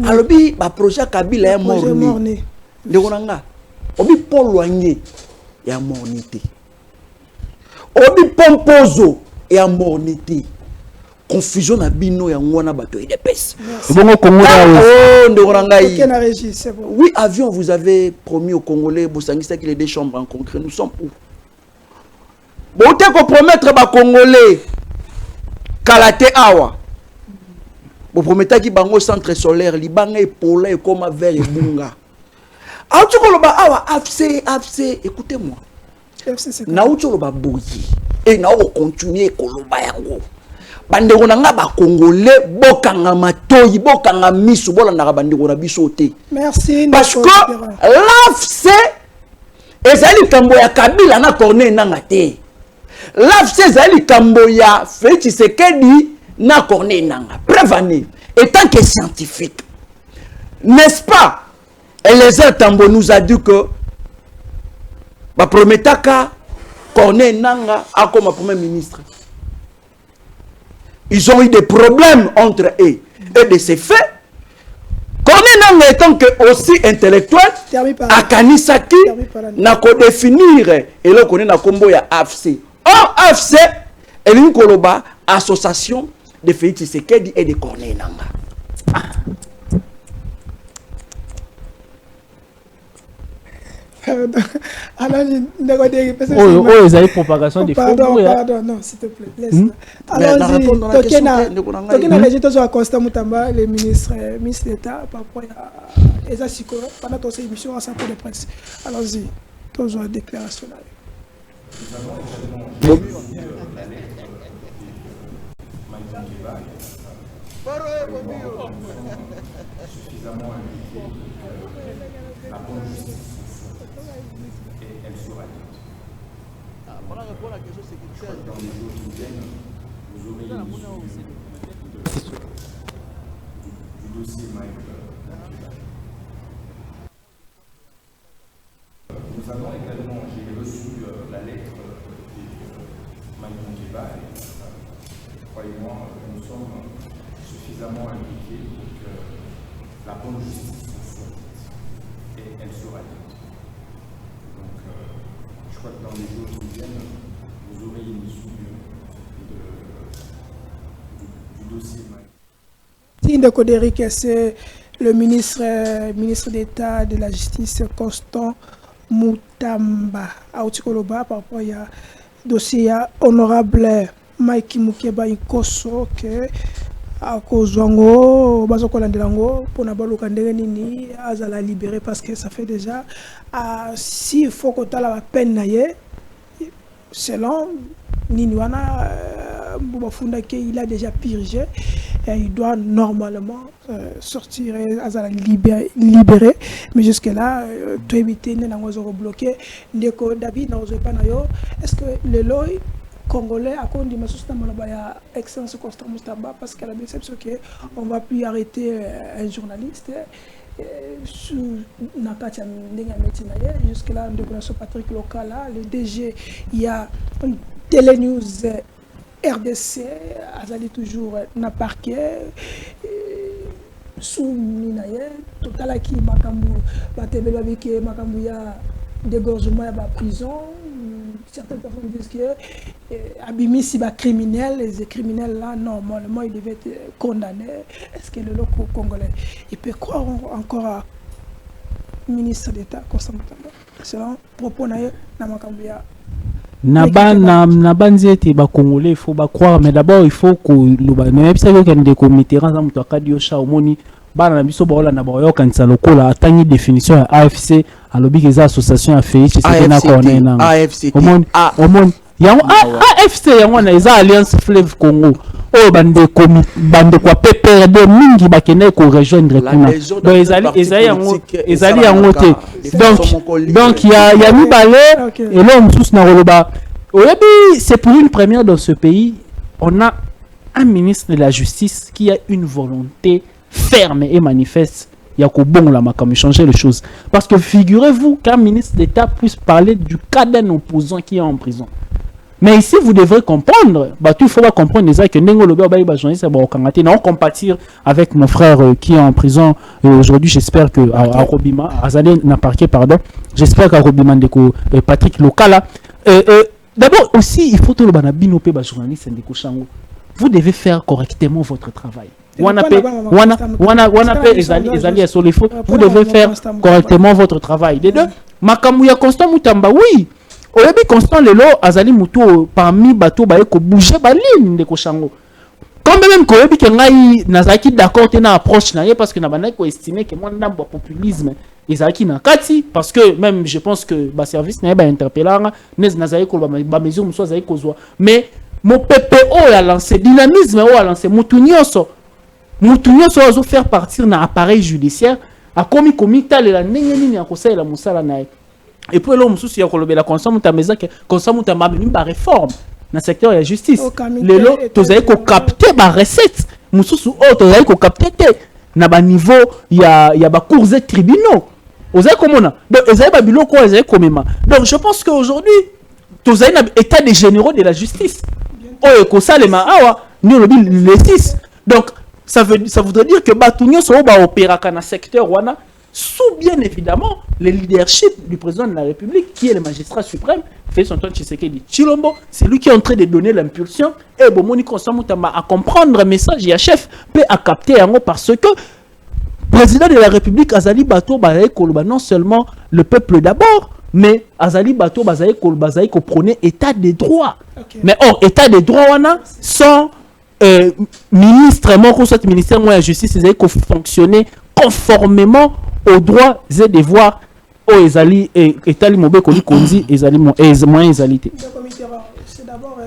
Alobi ba projet Kabila est morné. De onanga. Obi Paul Loigné est mornité. Obi Pompozo est mornité. Confusion na bino ya ngwana bato et des pes. Oui, avion, vous avez promis aux Congolais, Bosangisa qu'il y ait des chambres en concret. Nous sommes où? Bon, tu as promettre aux Congolais Kalate Awa. Vous promettez qu'il y ait un centre solaire, Liban et Pola et comme vers et Bunga. Alors, tu as AFC, écoutez-moi. Naoucholoba Bouyi. Et nous continuer Koloba Yango. Bandeko na nga ba Congolais bokanga matoyi bokanga misu bolanda bandeko na biso te. Merci. Parce que l'AFC ezali kambo ya Kabila na Corneille nanga te. L'AFC ezali kambo ya Félix Tshisekedi na Corneille nanga. Prévenez, étant que scientifique, n'est-ce pas? Eliezer Tambo nous a dit que ba prometaka Corneille nanga a comme premier ministre. Ils ont eu des problèmes entre eux. Et de ces faits, Corneille Nangaa étant que aussi intellectuel, à Kanisaki, n'a qu'à définir et là qu'on est dans combo ya AFC. Or AFC est une koloba association de Félix Tshisekedi et de Corneille Nangaa. Alors, ils avaient propagation des faux. Pardon, non, s'il te plaît, laisse. Allons-y, Constant Moutamba, le ministre d'État, par rapport à Eza Siko, pendant ton émission, à sa de presse. Allons-y, tous en déclaration. Suffisamment impliqué la bonne justice. Elle sera dite. Dans les jours qui viennent, vous aurez l'issue du dossier Mike Monkeba. Nous avons également, j'ai reçu la lettre de Mike Monkeba et croyez-moi, nous sommes suffisamment impliqués pour que la bonne justice soit dite. Et elle sera dite. Donc, je crois que dans les jours qui viennent, vous aurez une issue du dossier. Tinde Koderick, c'est le ministre d'État de la Justice, Constant Mutamba, à Otikoloba, par rapport à dossier honorable Mike Mukeba Ikoso, que à cause de Bazokolandelango, pour ne pas le nini, à libérer parce que ça fait déjà, s'il faut que tu aies la peine, selon Niniwana, il a déjà purgé et il doit normalement sortir à libérer. Mais jusque-là, tout éviter n'est pas bloqué. Est-ce que le loi congolais a conduit ma société à excellence Constant Mutamba parce qu'elle a déception qu'on ne va plus arrêter un journaliste sous Nakatia jusque-là, on Patrick Local, le DG, il y a Télénews RDC, Azali toujours na parquet, sous Minaye, total qui Makambu, Batebelo avec Makambu ya dégorgement ya prison. Certaines personnes disent que Abimi si criminel, les criminels là normalement ils devaient être condamnés. Est-ce que le loco congolais il peut croire encore à ministre d'État Constant Mutamba selon propos na Makambu ya na banzete ba congolais il faut ba croire mais d'abord il faut que le même ça que des comités dans mutu akadio sha omoni bana na biso baola na bayo kanisa lokola atangi définition ya AFC alobi que za association ya Félix c'est na connaît na AFC omoni yango AFC yango na eza Alliance Fleuve Congo o bande kwa PPRD mingi bakene ko rejoindre kuna donc ezali yango te donc il y a mi balé et là on tous na roloba oyebi c'est pour une première dans ce pays on a un ministre de la justice qui a une volonté ferme et manifeste il y a qu'au bon là comme changer les choses parce que figurez-vous qu'un ministre d'État puisse parler du cas d'un opposant qui est en prison. Mais ici, vous devrez comprendre, il faut comprendre déjà que Nengo Lobe Obaïba journaliste on compatir avec mon frère qui est en prison aujourd'hui. J'espère que à Robima, Azalé n'a parqué, pardon. J'espère qu'à Robima Ndeko Patrick Lokala. D'abord aussi, il faut que le banabinope journaliste Ndeko Chango. Vous devez faire correctement votre travail. Vous devez faire correctement votre travail. Les deux, Makamouya Constant Mutamba, oui. Oyebi Constant lelo azali mutu parmi bato ba ko bouger ba ligne de ko chango. Quand même ko oyebi ke ngai nazaki d'accord te na approche na ye parce que na bana ko estimer que moi ndambo populisme ezaki na kati parce que même je pense que ba service na ba interpellar nazali ko ba mesure muso azali ko zwa mais mon PPO a lancé dynamisme a lancé mutu nyonso azo faire partir na appareil judiciaire a komi komita le la ndenge nini ya kosala la musala na ye. Et puis là, il y a la Constant Mutamba même la réforme dans le secteur de la justice. Les lots, tu as capté la recette. Tu as capté na niveau il y a des cours et tribunaux. Donc je pense qu'aujourd'hui, tu as un état des généraux de la justice. Donc ça voudrait dire que Batunyo sont opéra dans le secteur wana sous bien évidemment le leadership du président de la République qui est le magistrat suprême Félix Antoine Tshisekedi Tshilombo. C'est lui qui est en train de donner l'impulsion et Bomoni Constant Mutamba à comprendre le message et à chef peut à capter en parce que président de la République Azali Bato Bazaï Koloba non seulement le peuple d'abord mais Azali Bato Bazaï Koloba Bazaï ko prôner état des droits. Mais or état des droits wana sans ministre moi que soit ministère moi la justice ils ko fonctionner conformément aux droits et devoirs aux Ezali et Etali Mobe Koli Konzi Ezali moins Ezalité. C'est d'abord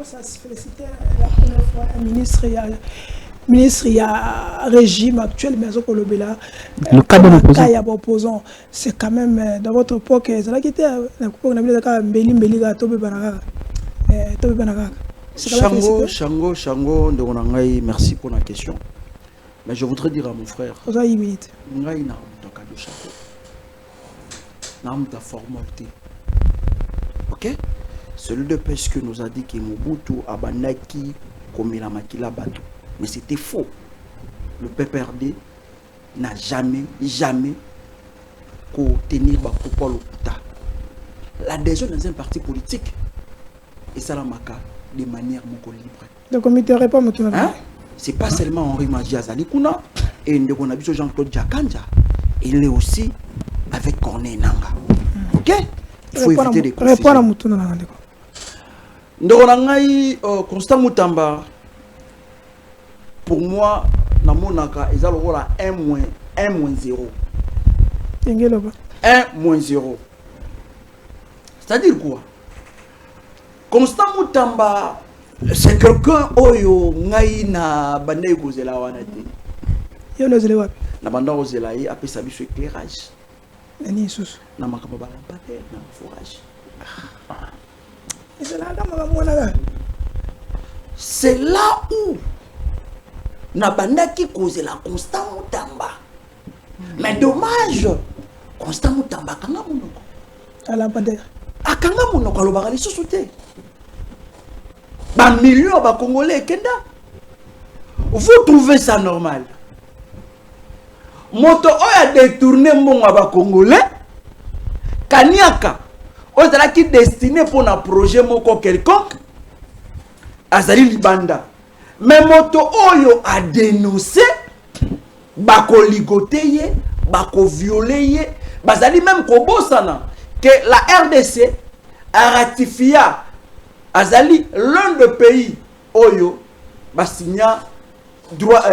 ça se féliciter la première fois un ministre il y a régime actuel mais au Kolobela le cas de l'opposant c'est quand même dans votre époque ça qui était on a vu d'accord Mbeli Tobe Banaka Chango de Ronangai, merci pour la question. Mais je voudrais dire à mon frère, ok? Celui de pêche que nous a dit que Mobutu Abanaki comme la Makila Bato. Mais c'était faux. Le PPRD n'a jamais tenir ba propos l'hôpital. L'adhésion dans un parti politique et ça la maka de manière moko libre. Le comité répond maintenant. Hein? C'est pas seulement Henri Majiazali Kuna et Ndekonabiso Jean-Claude Jakanja. Il est aussi avec Corneille Nanga. OK? Il faut éviter des confusions. Répond à Moutouna Nanga. Ndekonangai Constant Moutamba pour moi na monaka ezalo rola 1-0. 1-0. C'est-à-dire quoi? Constant Moutamba, c'est quelqu'un oyo ngai na bandai kozela wana te. Yo nozele wapi? Na banda kozela yi apesa biso éclairage. Nani susu? Na makamba ba lampadaire na forage. C'est là où na banda ki kozela Constant Moutamba. Mais dommage, Constant Moutamba kanga monoko. À lampadaire. Akanga monoko alobaka lisusu te. Ba millions ba Congolais kenda. Vous trouvez ça normal? Moto oya détourné mbongo ba Congolais. Kaniaka ozala ki destiné pour un projet moko quelconque. Azali libanda. Mais moto oyo a dénoncé bako ligoté ye, bako violé ye, bazali même kobosana que la RDC a ratifié azali l'un des pays oyo ba signa droit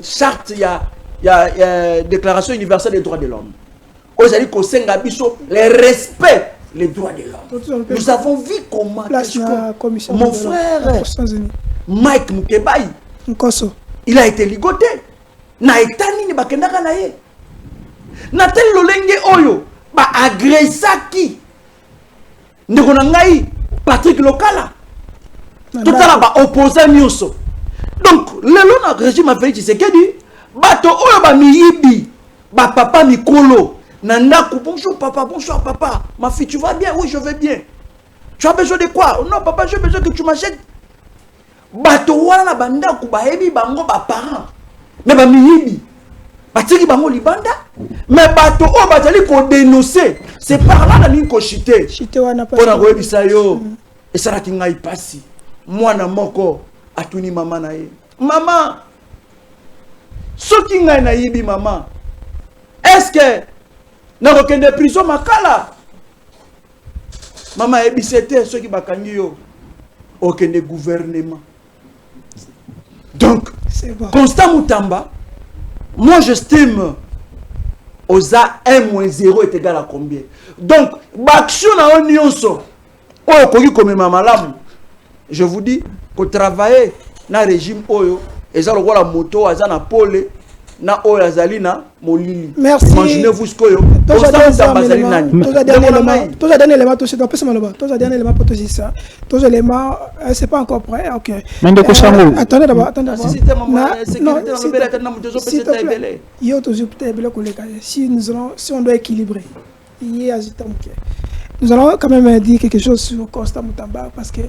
charte ya déclaration universelle des droits de l'homme. Ozali ko senga biso le respect les droits de l'homme. Nous avons vu comment mon frère Mike Mukebai il a été ligoté. Na etani ni bakendaka na ye. Na tel lolenge oyo ba agressaki. Ndeko na ngai Patrick Lokala. Totala ba opposant nyonso. Donc lelo na régime Félix Tshisekedi bato oyo ba miyibi ba papa mikolo. Nanda, bonjour papa, bonjour papa. Ma fille, tu vas bien? Oui, je vais bien. Tu as besoin de quoi? Non papa, j'ai besoin que tu m'achètes. Bato wana banda kubahebi bango ba parents. Mais ba miyibi. Batiki bango libanda. Mais bato o batali ko dénoncer. C'est par là na ko chité. Chité wana pas. Pona ko ebisa yo. Et ça la kinga ipasi. Mwana moko atuni mama na ye. Maman. Soki ngai na yibi maman. Est-ce que na kokende prison makala mama ebisete ceux qui bakangi yo okende gouvernement. Donc bon. Constant Moutamba, moi j'estime oza 1-0 est égal à combien? Donc l'action na onionso oyo koki komema malamu. Je vous dis que travailler na régime oyo eza lokola moto aza na pole na oyo azali na molili. Merci. Imaginez-vous ce que yo. C'est pas encore prêt. OK. Attendez d'abord. Si on doit équilibrer. Nous allons quand même dire quelque chose sur Constant Moutamba parce que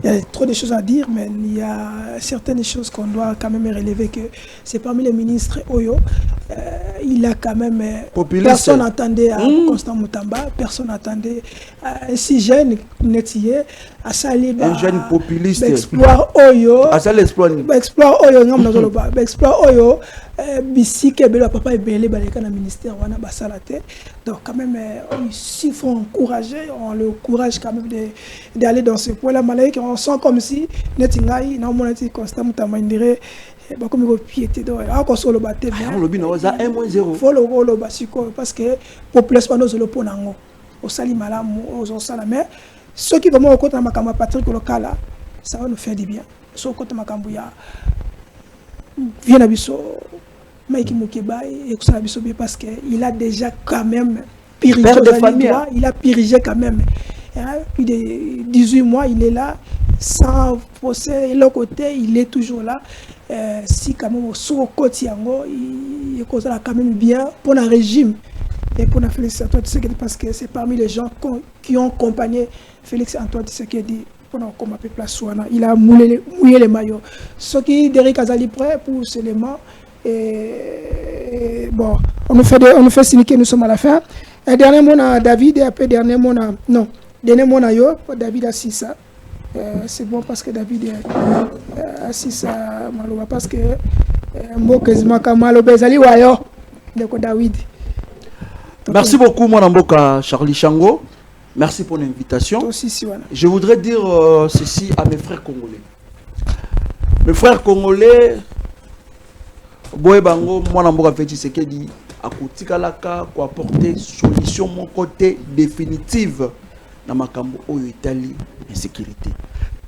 il y a trop de choses à dire, mais il y a certaines choses qu'on doit quand même relever que c'est parmi les ministres Oyo. Il a quand même... Personne n'attendait à Constant Moutamba, personne n'attendait à un si jeune Netier, à salir... Un jeune populiste. Exploit Oyo. À ça l'exploit. Exploit Oyo, exploit Oyo. Bissi Kebelo, papa est belé, dans le ministère, on a basalate. Donc quand même, il faut encourager, on le encourage quand même d'aller dans ce point-là. On sent comme si Netingaï, non, mon été Constant Moutamba, il dirait, comme il piété d'or. Encore sur le bâtiment. On le bin, on a 1-0. Faut le basico, parce que pour plus, on le ponango. Au salimala, au salamé. Ceux qui vont au côté de ma camarade Patrick Lokala, ça va nous faire du bien. Sur le côté de ma cambouya, viens à Bisso. Mike Mukebai et bien parce qu'il a déjà quand même pirigé il a pirigé quand même. Plus de 18 mois, il est là, sans procès, et l'autre côté, il est toujours là. Si quand même, sur le côté, il est quand même bien pour le régime et pour la Félix Antoine Tshisekedi parce que c'est parmi les gens qui ont accompagné Félix Antoine Tshisekedi pendant qu'on m'appelle place Ouana. Il a mouillé les maillots. Ce qui Derrick Azali prêt pour ce élément. Et bon, on nous fait signer que nous sommes à la fin. Et dernier mot à David et après dernier mot à dernier mot à Yo, David Assissa. C'est bon parce que David est Assissa Maloba parce que mot quasiment comme Maloba Azali Wayo de David. Merci beaucoup mon amboka Charlie Chango. Merci pour l'invitation. Je voudrais dire ceci à mes frères congolais. Mes frères congolais, Boé Bango, mon amboka Feti Sekedi, à Koutikalaka, pour apporter solution mon côté définitive dans ma cambo au Italie insécurité.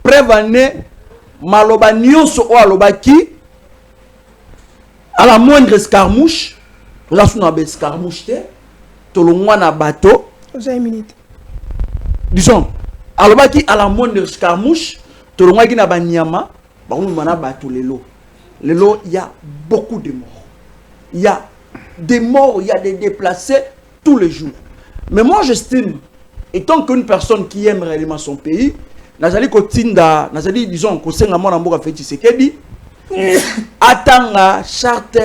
Prévenez Maloba Nyonso o Alobaki à la moindre escarmouche, là sous na escarmouche te, tolongwa na bateau. Disons, Alobaki à la moindre escarmouche, tolongwa ki na banyama, ba na bateau lelo. Lelo, il y a beaucoup de morts. Il y a des morts, il y a des déplacés tous les jours. Mais moi j'estime, étant qu'une personne qui aime réellement son pays, Nazali Kotinda, Nazali, disons, Kosenga Mwanamboka Feti Sekedi, attend charte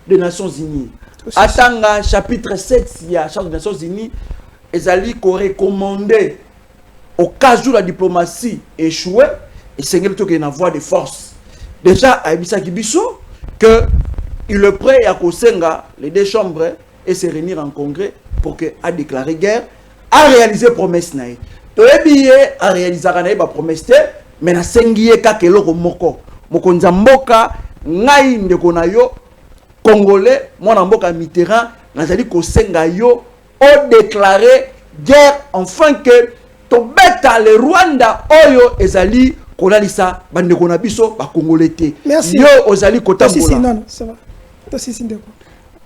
des Nations Unies. Attend chapitre 7, il y a charte des Nations Unies, Ezali ko recommandé au cas où la diplomatie échouait, et c'est une voie de force. Déjà, à Ibisa Kibiso, que il est prêt à Kosenga, les deux chambres, et se réunir en congrès pour qu'à déclarer guerre, à réaliser promesse naïe. Toyebiye a réalisé la promesse, mais na sengiye kakelo moko. Moko nzamboka ngai ndeko na yo congolais, mwana mboka Mitterrand, nazali ko senga yo o déclarer guerre enfin que tobeta le Rwanda oyo ezali kolalisa bandeko na biso ba congolais te. Yo ozali kotambola. Non, ça va. Toi si ndeko.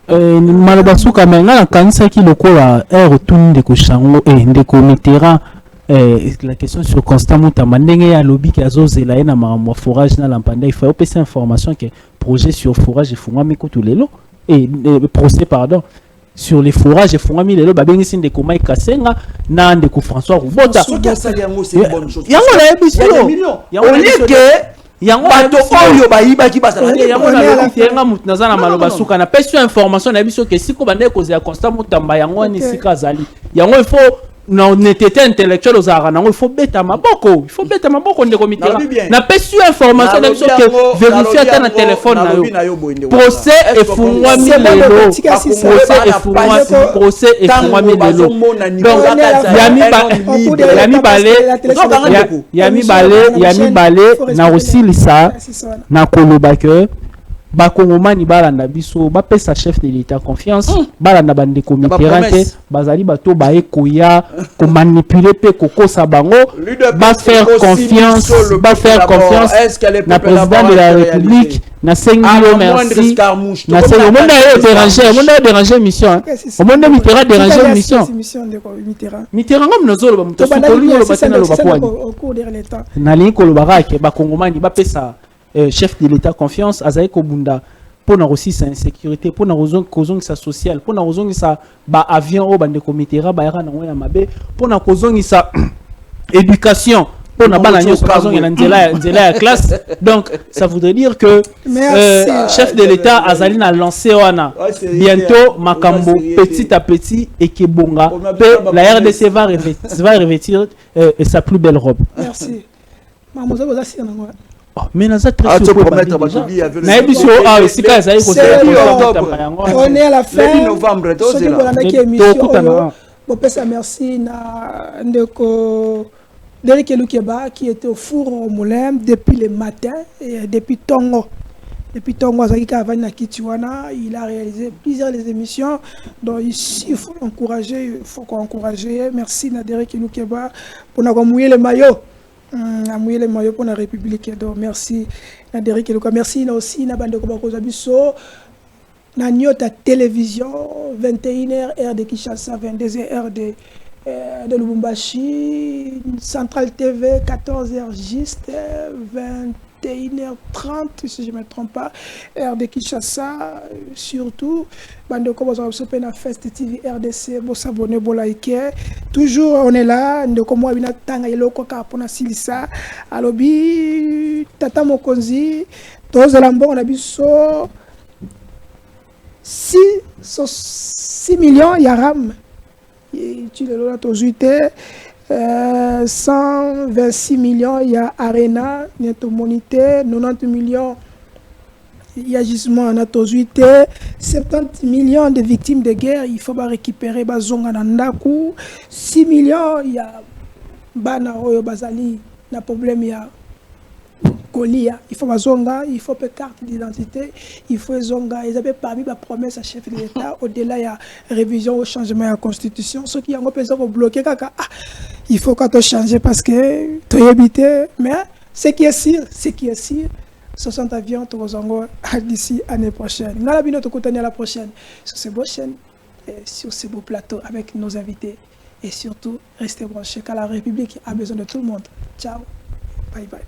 Malobasuka menga na kanisa ki lokola retourne de Kochango et ndeko Mitterrand. La question sur Constant Moutamba ndenge ya lobby ki azozela ena ma forage na lampanda il faut opesa information que projet sur forage efungwami kutu lelo et procès pardon sur les forages efungwami lelo babengisi ndeko Mike Kasenga na ndeko François Rubota yango la ebiso yango lieke yango bato oyo bayibaki basala yango na lotenga mutu nazana maloba suka na pesi information na biso ke siko bande kozela Constant Moutamba yango ni sika azali yango il faut na honnêteté intellectuelle aux arana il faut bêta maboko ndeko Mitterrand na pesi information na biso ke vérifier ata na téléphone na yo procès efungwami lelo procès efungwami lelo yami bale na osilisa na koloba ke bakongomani balanda biso bapesa chef de l'état confiance balanda bandeko Mitterrand te bazali bato bae koya ko manipuler pe kokosa bango ba faire confiance na président de la République na sengilo merci na sengilo monde déranger mission monde Mitterrand déranger mission Mitterrand ngam nozolo ba muto sokoli lo batena lo bapwani na linko lo barake bakongomani bapesa chef de l'état confiance azaye kobunda pona aussi sa insécurité pona kozongi sa social pona kozongi sa ba avion o bande komitera ba era na ngoya mabe pona kozongi sa éducation pona bana nyoso kozongi na nzela ya classe donc ça voudrait dire que chef de l'état azali na lancé wana bientôt makambo petit à petit et kebonga la RDC va revêtir sa plus belle robe. Merci mamozo boza si na ngoya. Mais on est à la fin novembre merci na ndeko Derrick Elukeba qui était au four au moulin depuis le matin et depuis Tongo il a réalisé plusieurs des émissions donc ici il faut encourager merci na Derrick Elukeba pour nous mouiller le maillot pour la République. Donc merci Derrick Eluka, merci aussi na bande ko bakoza biso na Nyota télévision 21h heure de Kinshasa 22h heure de Lubumbashi, Central TV 14h juste 21h30, si je ne me trompe pas, heure de Kinshasa, surtout. Bandeko, vous avez na Fest TV RDC, vous s'abonnez, vous likez. Toujours, on est là. Ndeko, moi, bina tanga iloko kapona silisa. Alobi, tata mokonzi, tozo lambo, on a biso 6 millions yaram. Tu le l'as toujours 126 millions, il y a Arena, il y a Monité, 90 millions, il y a gisement en Atozuité, 70 millions de victimes de guerre, il faut récupérer Bazonga Nandaku, 6 millions, il y a Bana Oyo Bazali, il y a problème, il y a Kolia, il faut Bazonga, il faut carte d'identité, il faut Zonga, ils avaient parmi la promesse à chef de l'État, au-delà il y a révision au changement de la Constitution, ceux qui ont besoin de bloquer, il faut qu'on te change parce que tu es habité, mais ce qui est sûr, 60 avions, tu vas d'ici l'année prochaine. Nous allons nous la prochaine sur ces beaux chaînes, et sur ces beaux plateaux avec nos invités. Et surtout, restez branchés car la République a besoin de tout le monde. Ciao, bye bye.